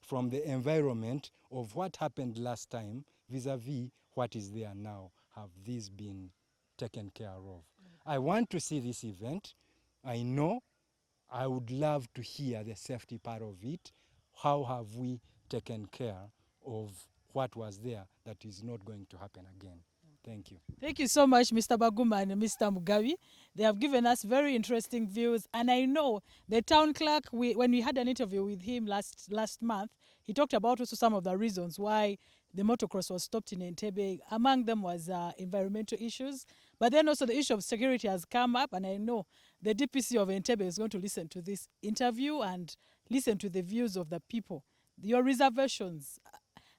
from the environment of what happened last time vis-a-vis what is there now. Have these been taken care of? I want to see this event. I know. I would love to hear the safety part of it. How have we taken care of what was there that is not going to happen again? Thank you. Thank you so much, Mr. Baguma and Mr. Mugabe. They have given us very interesting views. And I know the town clerk, when we had an interview with him last month, he talked about also some of the reasons why the motocross was stopped in Entebbe. Among them was environmental issues. But then also the issue of security has come up. And I know the DPC of Entebbe is going to listen to this interview and listen to the views of the people, your reservations,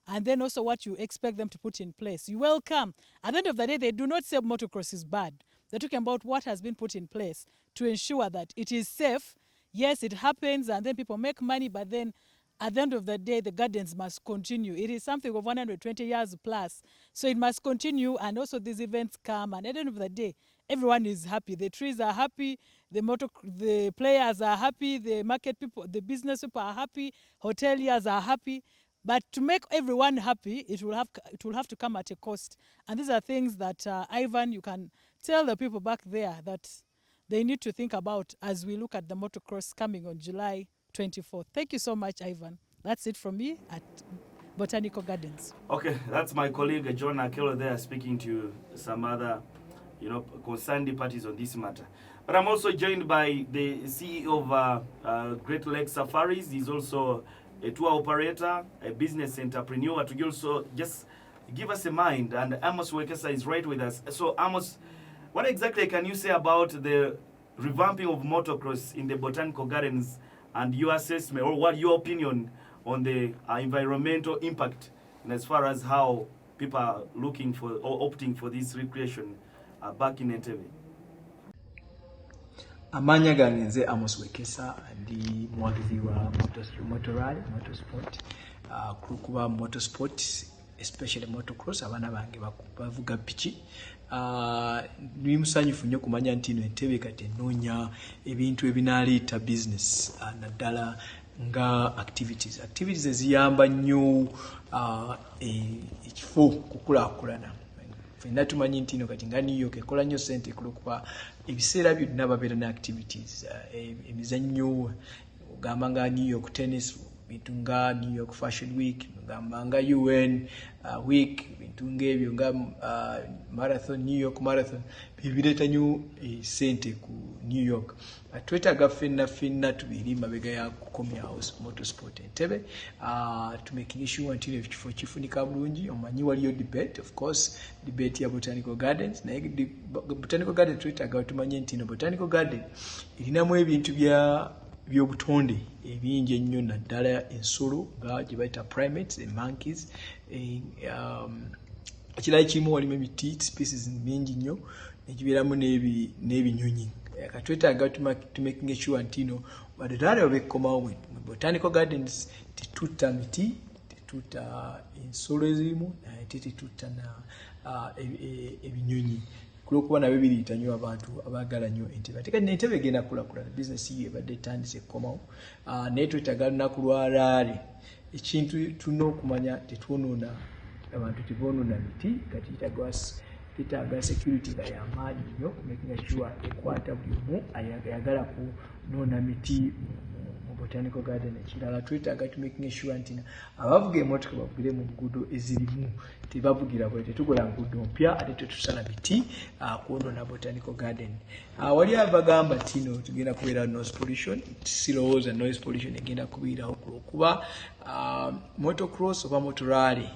and then also what you expect them to put in place. You welcome. At the end of the day, they do not say motocross is bad. They're talking about what has been put in place to ensure that it is safe. Yes, it happens, and then people make money, but then at the end of the day, the gardens must continue. It is something of 120 years plus, so it must continue, and also these events come, and at the end of the day, everyone is happy. The trees are happy, the players are happy, the market people, the business people are happy, hoteliers are happy. But to make everyone happy, it will have to come at a cost. And these are things that, Ivan, you can tell the people back there that they need to think about as we look at the motocross coming on July 24th. Thank you so much, Ivan. That's it from me at Botanical Gardens. Okay, that's my colleague John Akelo there speaking to some other, concerned parties on this matter. But I'm also joined by the CEO of Great Lakes Safaris. He's also a tour operator, a business entrepreneur. To also just give us a mind. And Amos Wekesa is right with us. So Amos, what exactly can you say about the revamping of motocross in the Botanical Gardens and your assessment, or what your opinion on the environmental impact, and as far as how people are looking for or opting for this recreation back in Entebbe? Amanya gange nze Amos Wekesa ndi muwagizi wa Motorsport. Kuba Motorsport, especially motocross, abana bange bavuga piki. Ndi musanyufu nnyo kumanya nti Entebbe kati ennoonya ebintu ebinaleeta business naddala nga activities eziyamba nnyo ekifo kukulaakulana. Ffenna tumanyi nti ino kati nga New York ekola nnyo ssente kulwokuba ebiseera byonna babeera ne activities, emizannyo ogamba nga New York tennis, bintu nga New York Fashion Week, ogamba nga UN week, bintu ng'ebyo nga marathon, New York marathon, bibireeta nnyo ssente ku New York. Twetaaga ffenna tubiri mabega ya kukomyawo Motorsport Entebbe, to making sure nti ekifo kifunika bulungi. Omanyi waliyo debate, of course, debate ya Botanical Gardens. Naye Botanical Gardens twetaaga tumanye nti Botanical Garden erinamu ebintu by'obutonde ebingi ennyo, naddala ensolo nga gye bayita primates, monkeys. Ekirala kimu walimu emiti species mingi nnyo ekibeeramu n'ebinyonyi. Katwetaaga to making sure nti baddaala babekkomawo mu Botanical Gardens tetutta miti, tetutta ensolo ezimu, ate tetutta ebinyonyi, kulwokuba nabyo biriita nnyo abantu abaagala nnyo Entebbe. Ate kati Entebbe egenda kulakulana, bizinesi ye ebadde etandise ekkomawo, naye twetaaga lunaku lwa Laale ekintu tulina okumanya tetwonoona abantu, teboonoona miti. Kati kitaaga security nga y'amaanyi nnyo, making sure ekwata buli omu ayagala kunoona miti mu Botanical Garden. Ekirala twetaaga to making sure nti abavuga emmotoka bavugire mu nguudo ezirimu, tebavugira bwe tetukola nguudo mpya ate tetusala miti kwonoona Botanical Garden. Wali abagamba tino tugenda kubeera noise pollution, sirowooza noise pollution egenda kubeerawo kulwokuba motocross oba motorale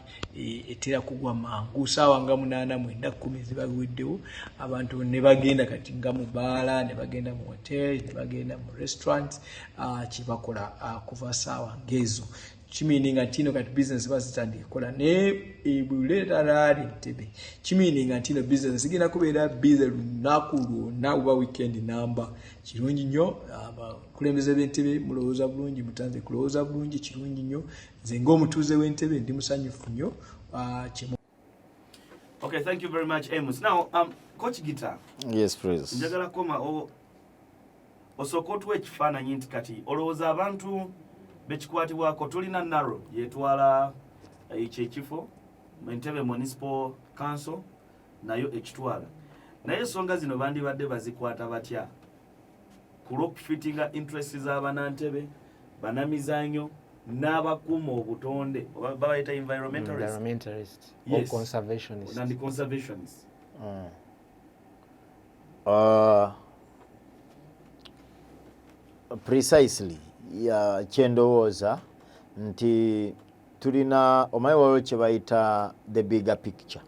etera kugwa mangu. Saawa nga 8-9-10 ziba biweddewo, abantu ne bagenda kati nga mu baala, ne bagenda mu hotel, ne bagenda mu restaurants, kibakola kuva saawa ngezo. Kimininga ntino kati business bazitandika kola ne ebuleeta Laale Entebbe. Kimininga ntino business sigenda kubeera busy lunaku lwonna oba weekend namba. Kirungi nnyo abakulembeze b'Entebbe mulowooza bulungi, mutanze kulowooza bulungi, kirungi nnyo. Nze ng'omutuuze w'Entebbe ndi musanyufu nnyo. Okay, thank you very much, Amos. Now, Coach Gita. Yes, please. Njagala koma osooka otuwa ekifaananyi nti kati olowooza abantu bekikwatibwako tulina naro yetwala ekifo Entebbe Municipal Council nayo ekitwala, naye ensonga zino bandibadde bazikwata batya kulwokufitinga interest z'Abannantebbe, bannamizannyo n'abakuuma obutonde babayita environmentalist, yes, or conservationist. And the conservationists. Precisely kyendowooza nti tulina omanyi waliwo kye bayita the bigger picture,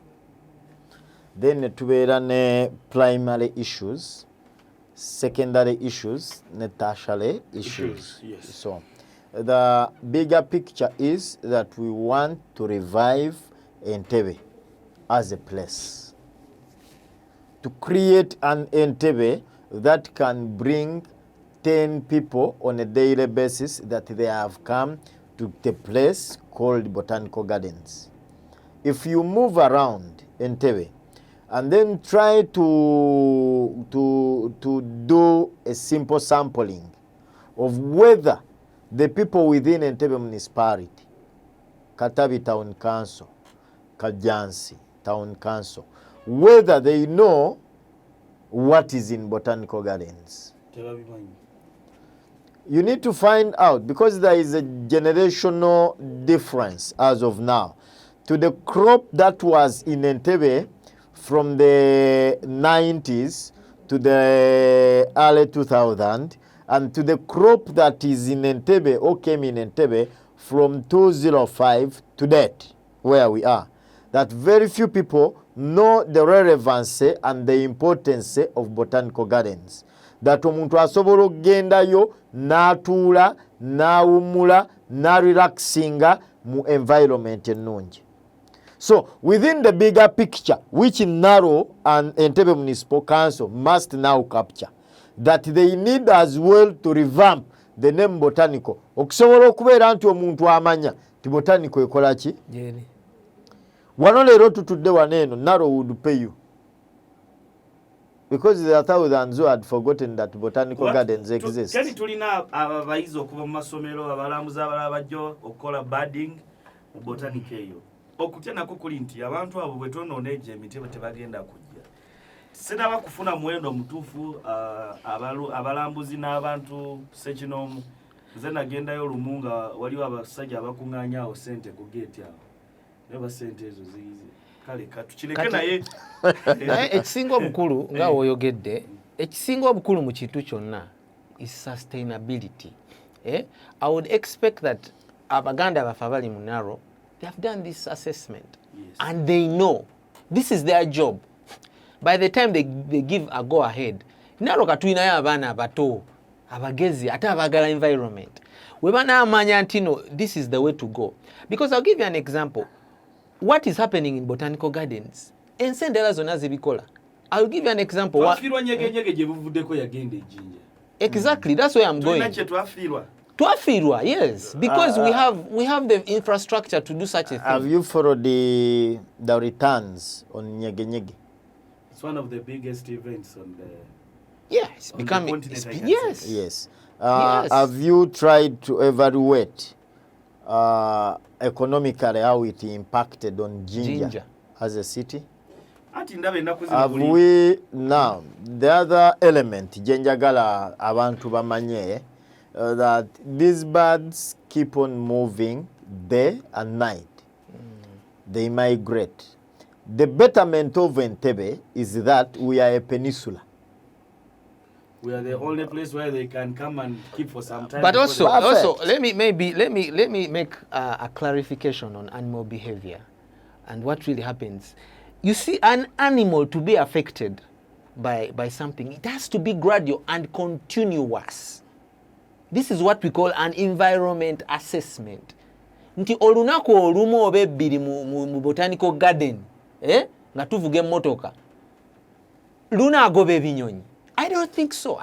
then tubeera ne primary issues, secondary issues ne tertiary issues. Yes. So the bigger picture is that we want to revive Entebbe as a place, to create an Entebbe that can bring 10 people on a daily basis, that they have come to the place called Botanical Gardens. If you move around Entebbe and then try to do a simple sampling of whether the people within Entebbe municipality Katabi Town Council, Kajansi Town Council, whether they know what is in Botanical Gardens. You need to find out, because there is a generational difference as of now to the crop that was in Entebbe from the 90s to the early 2000s, and to the crop that is in Entebbe or came in Entebbe from 2005 to date, where we are. That very few people know the relevancy and the importance of botanical gardens. That omuntu asobola okugendayo n'atuula n'awummula n'relaxinga mu environment ennungi. So within the bigger picture, which Naro and Entebbe Municipal Council must now capture, that they need as well to revamp the name Botanical. Okusobola okubeera nti omuntu amanya ti Botanical ekola ki? Wano leero tutudde waneeno, Naro would pay you. Because there are thousands who had forgotten that botanical gardens exist. Kati tulina abayizi okuva mu masomero abalambuza abalala bajjo okukola budding mu botanic eyo. Okutya nako kuli nti abantu abo bwe tononeje emiti bwe tebagenda kujja. Sinaba kufuna muwendo mutuufu abalambuzi n'abantu sekinomu. Nze nagendayo Lumunga waliwo abasajja abakuŋŋaanya awo ssente ku gate awo. Neba ssente ezo ziyize. Kale katuchileke naye ekisinga obukulu nga oyogedde ekisinga obukulu mu kintu kyonna is sustainability. I would expect that abaganda bafe abali mu Naro, they have done this assessment, yes, and they know this is their job. By the time they give a go ahead, Naro katulinayo abaana abato abagezi ate abagala environment we banaamanya nti no, this is the way to go. Because I'll give you an example. What is happening in botanical gardens? Ensendera zonna zibikola. I'll give you an example. Exactly, that's where I'm going. Twafirwa, yes, because we have the infrastructure to do such a thing. Have you followed the returns on Nyege Nyege? It's one of the biggest events on the it's becoming yes. Yes. Have you tried to evaluate economically how it impacted on Jinja as a city? Have we now the other element Jenjagala abantu bamanye that these birds keep on moving day and night. They migrate. The betterment of Entebbe is that we are a peninsula. We are the only place where they can come and keep for some time. But also let me make a clarification on animal behavior and what really happens. You see, an animal to be affected by something, it has to be gradual and continuous. This is what we call an environment assessment. Nti olunaku olumu oba ebbiri mu botanical garden, nga tuvuga emmotoka, lunaagoba ebinyonyi. I don't think so.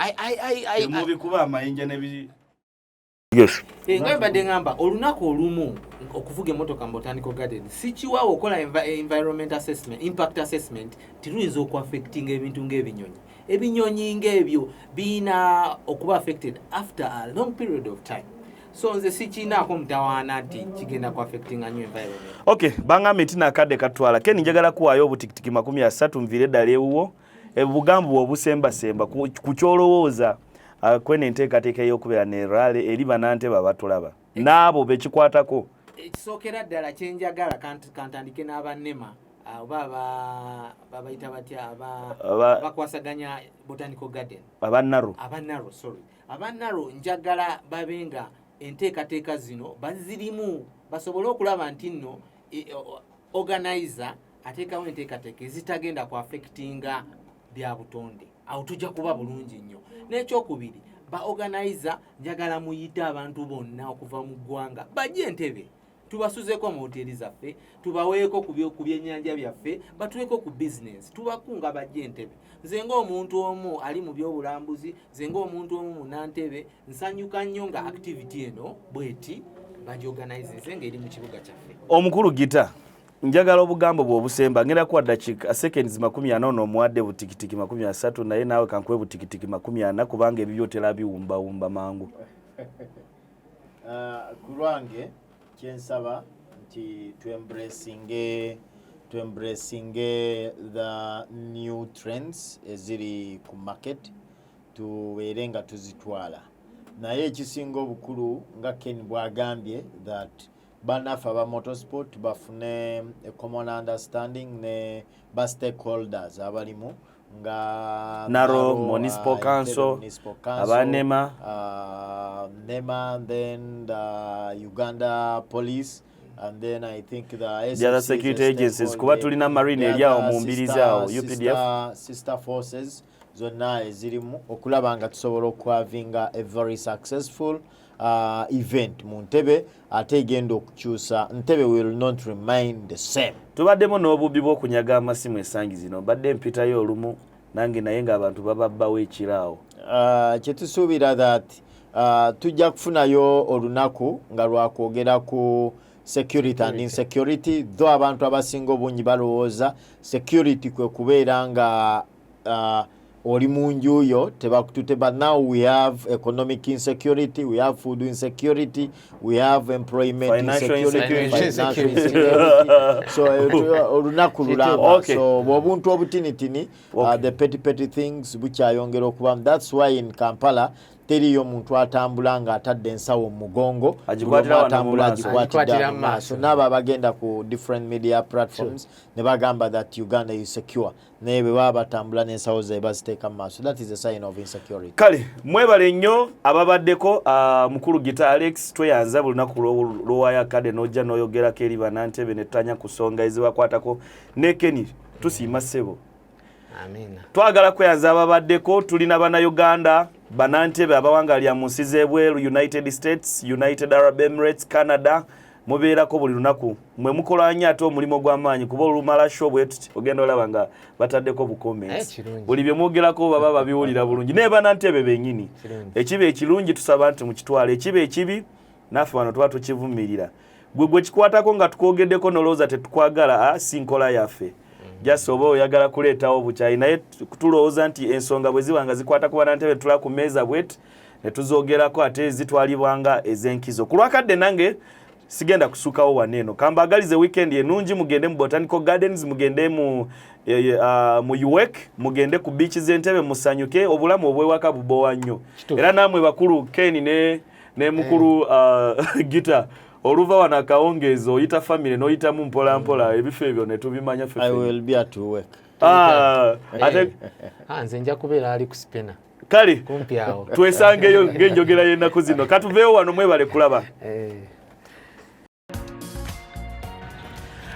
Yes. Ngabadde ngamba olunaku olumu okuvuga emmotoka mu botanical garden sikiwaawo okola environment assessment, impact assessment, tiluyinza okuaffectinga ebintu ng'ebinyonyi. Ebinyonyi ng'ebyo biina okuba affected after a long period of time. So nze sikinaako mutawaana nti kigenda ku affectinga new environment. Okay, bangambe nti nakadde katwala. Ken njagala kuwaayo obutikitiki 30 nviire ddala ewuwo. Ebugambo obusembasemba ku kyolowooza kwene enteekateeka y'okubeera ne rale eri bannantebe abatulaba n'abo bekikwatako. Ekisookera ddala kye njagala kantandike n'abannema oba babayita batya bakwasaganya botanical garden. Abannaro, sorry. Abannaro njagala babenga enteekateeka zino bazirimu basobole okulaba nti nno organizer ateekawo enteekateeka ezitagenda ku affectinga bya butonde. Awo tujja kuba bulungi nnyo. N'ekyokubiri, ba organizer njagala muyite abantu bonna okuva mu ggwanga bajje Entebbe tubasuzeko mu hoteli zaffe, tubaweeko ku byennyanja byaffe, batuweeko ku business, tubakunga bajje Entebbe. Nze ng'omuntu omu ali mu byobulambuzi, nze ng'omuntu omu mu Nantebbe, nsanyuka nnyo nga activity eno bweti bagyorganize ng'eri mu kibuga kyaffe. Omukulu Gita, njagala obugambo bw'obusemba ngenda kuwa dakiika seconds 40 omuwadde butikitiki 30 naye naawe kankuwe butikitiki 40 kubanga ebyo byotera biwumbawumba mangu. Ku lwange kyensaba to embracing the new trends eziri ku market tubeere nga tuzitwala naye ekisinga obukulu nga Ken bwagambye that banafa ba motorsport bafune a common understanding ne ba stakeholders abalimu nga Naro Municipal Council abanema NEMA, then the Uganda Police, and then I think the other security agencies kuba tulina marine eriawo mu mbirizi awo UPDF sister forces zonna ezirimu okulaba nga tusobola okwavinga a very successful event mu Entebbe ate egenda okukyusa Entebbe will not remain the same. Tubaddemu n'obubbi bw'okunyaga amasimu essangi zino badde mpitayo olumu nange naye ng'abantu bababbawo ekiraawo. Kyetusuubira that tujja kufunayo olunaku nga lwakwogera ku security and insecurity, though abantu abasinga obungi balowooza security kwe kubeera nga oli munju yo tebakutute, but now we have economic insecurity, we have food insecurity, we have employment financial insecurity. So olunaku lulamba so obuntu obutinitini the petty things bukyayongera okubamu. That's why in Kampala teriyo muntu atambula nga atadde ensawo mu mugongo agikwatira mu maaso. N'abo abagenda ku different media platforms ne bagamba that Uganda is secure naye bwe baba batambula n'ensawo ze baziteeka mu maaso. That is a sign of insecurity. Kale mwebale nnyo ababaddeko mukulu Gita Alex tweyanza buli lunaku lw'owaya kade n'ojja n'oyogerako eri Bannantebbe ne tutanya ku nsonga ezibakwatako ne Kenny tusiima ssebo. Amina. Twagala kweyanza ababaddeko tulina Bannayuganda Bannantebbe abawangalya mu nsi z'ebweru United States, United Arab Emirates, Canada mubeerako buli lunaku mwe mukola nnyo ate omulimo gw'amaanyi kuba olumala show bwetuti ogenda olaba nga bataddeko bu comments buli bye mwogerako baba babiwulira bulungi naye Bannantebbe bennyini ekiba ekirungi tusaba nti mukitwale ekiba ekibi naffe wano tuba tukivumirira gwe kikwatako nga tukwogeddeko nolowooza tetukwagala si nkola yaffe just oba oyagala kuleetawo bukyayi naye tulowooza nti ensonga bwe ziba nga zikwata ku Bannantebbe tula ku meeza bwet ne tuzoogerako ate zitwalibwanga ez'enkizo. Ku lwakadde nange sigenda kusukawo waneeno kambagalize weekend enungi mugende mu Botanical Gardens mugende mu UWEC mugende ku beach z'Entebbe musanyuke obulamu obwewaka bubowa nnyo era namwe bakulu Ken ne mukulu Gita oluva wano akawongeezo oyita family n'oyitamu mpola mpola ebifo ebyo ne tubimanya ffe. I will be at work. Ate nze nja kubeera ali ku spena kale kumpi awo twesangeyo ng'enjogera y'ennaku zino katuveewo wano mwebale kulaba.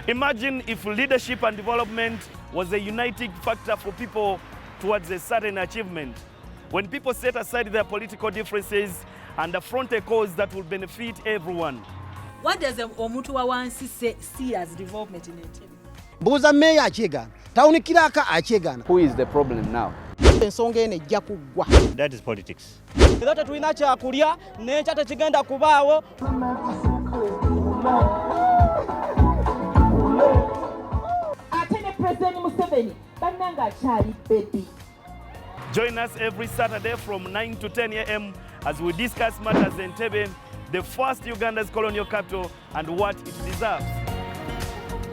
Imagine if leadership and development was a uniting factor for people towards a certain achievement. When people set aside their political differences and affront a cause that will benefit everyone. What does omuntu wa wansi see as development in Entebbe? Mbuuza meeya akyegana tawunikiraka akyegana. Who is the problem now? Ensonga eno ejja kuggwa. That is politics. Era tetulina kyakulya n'enkya tekigenda kubaawo. Join us every Saturday from 9 to 10 a.m. as we discuss matters in Entebbe, the first Uganda's colonial capital, and what it deserves.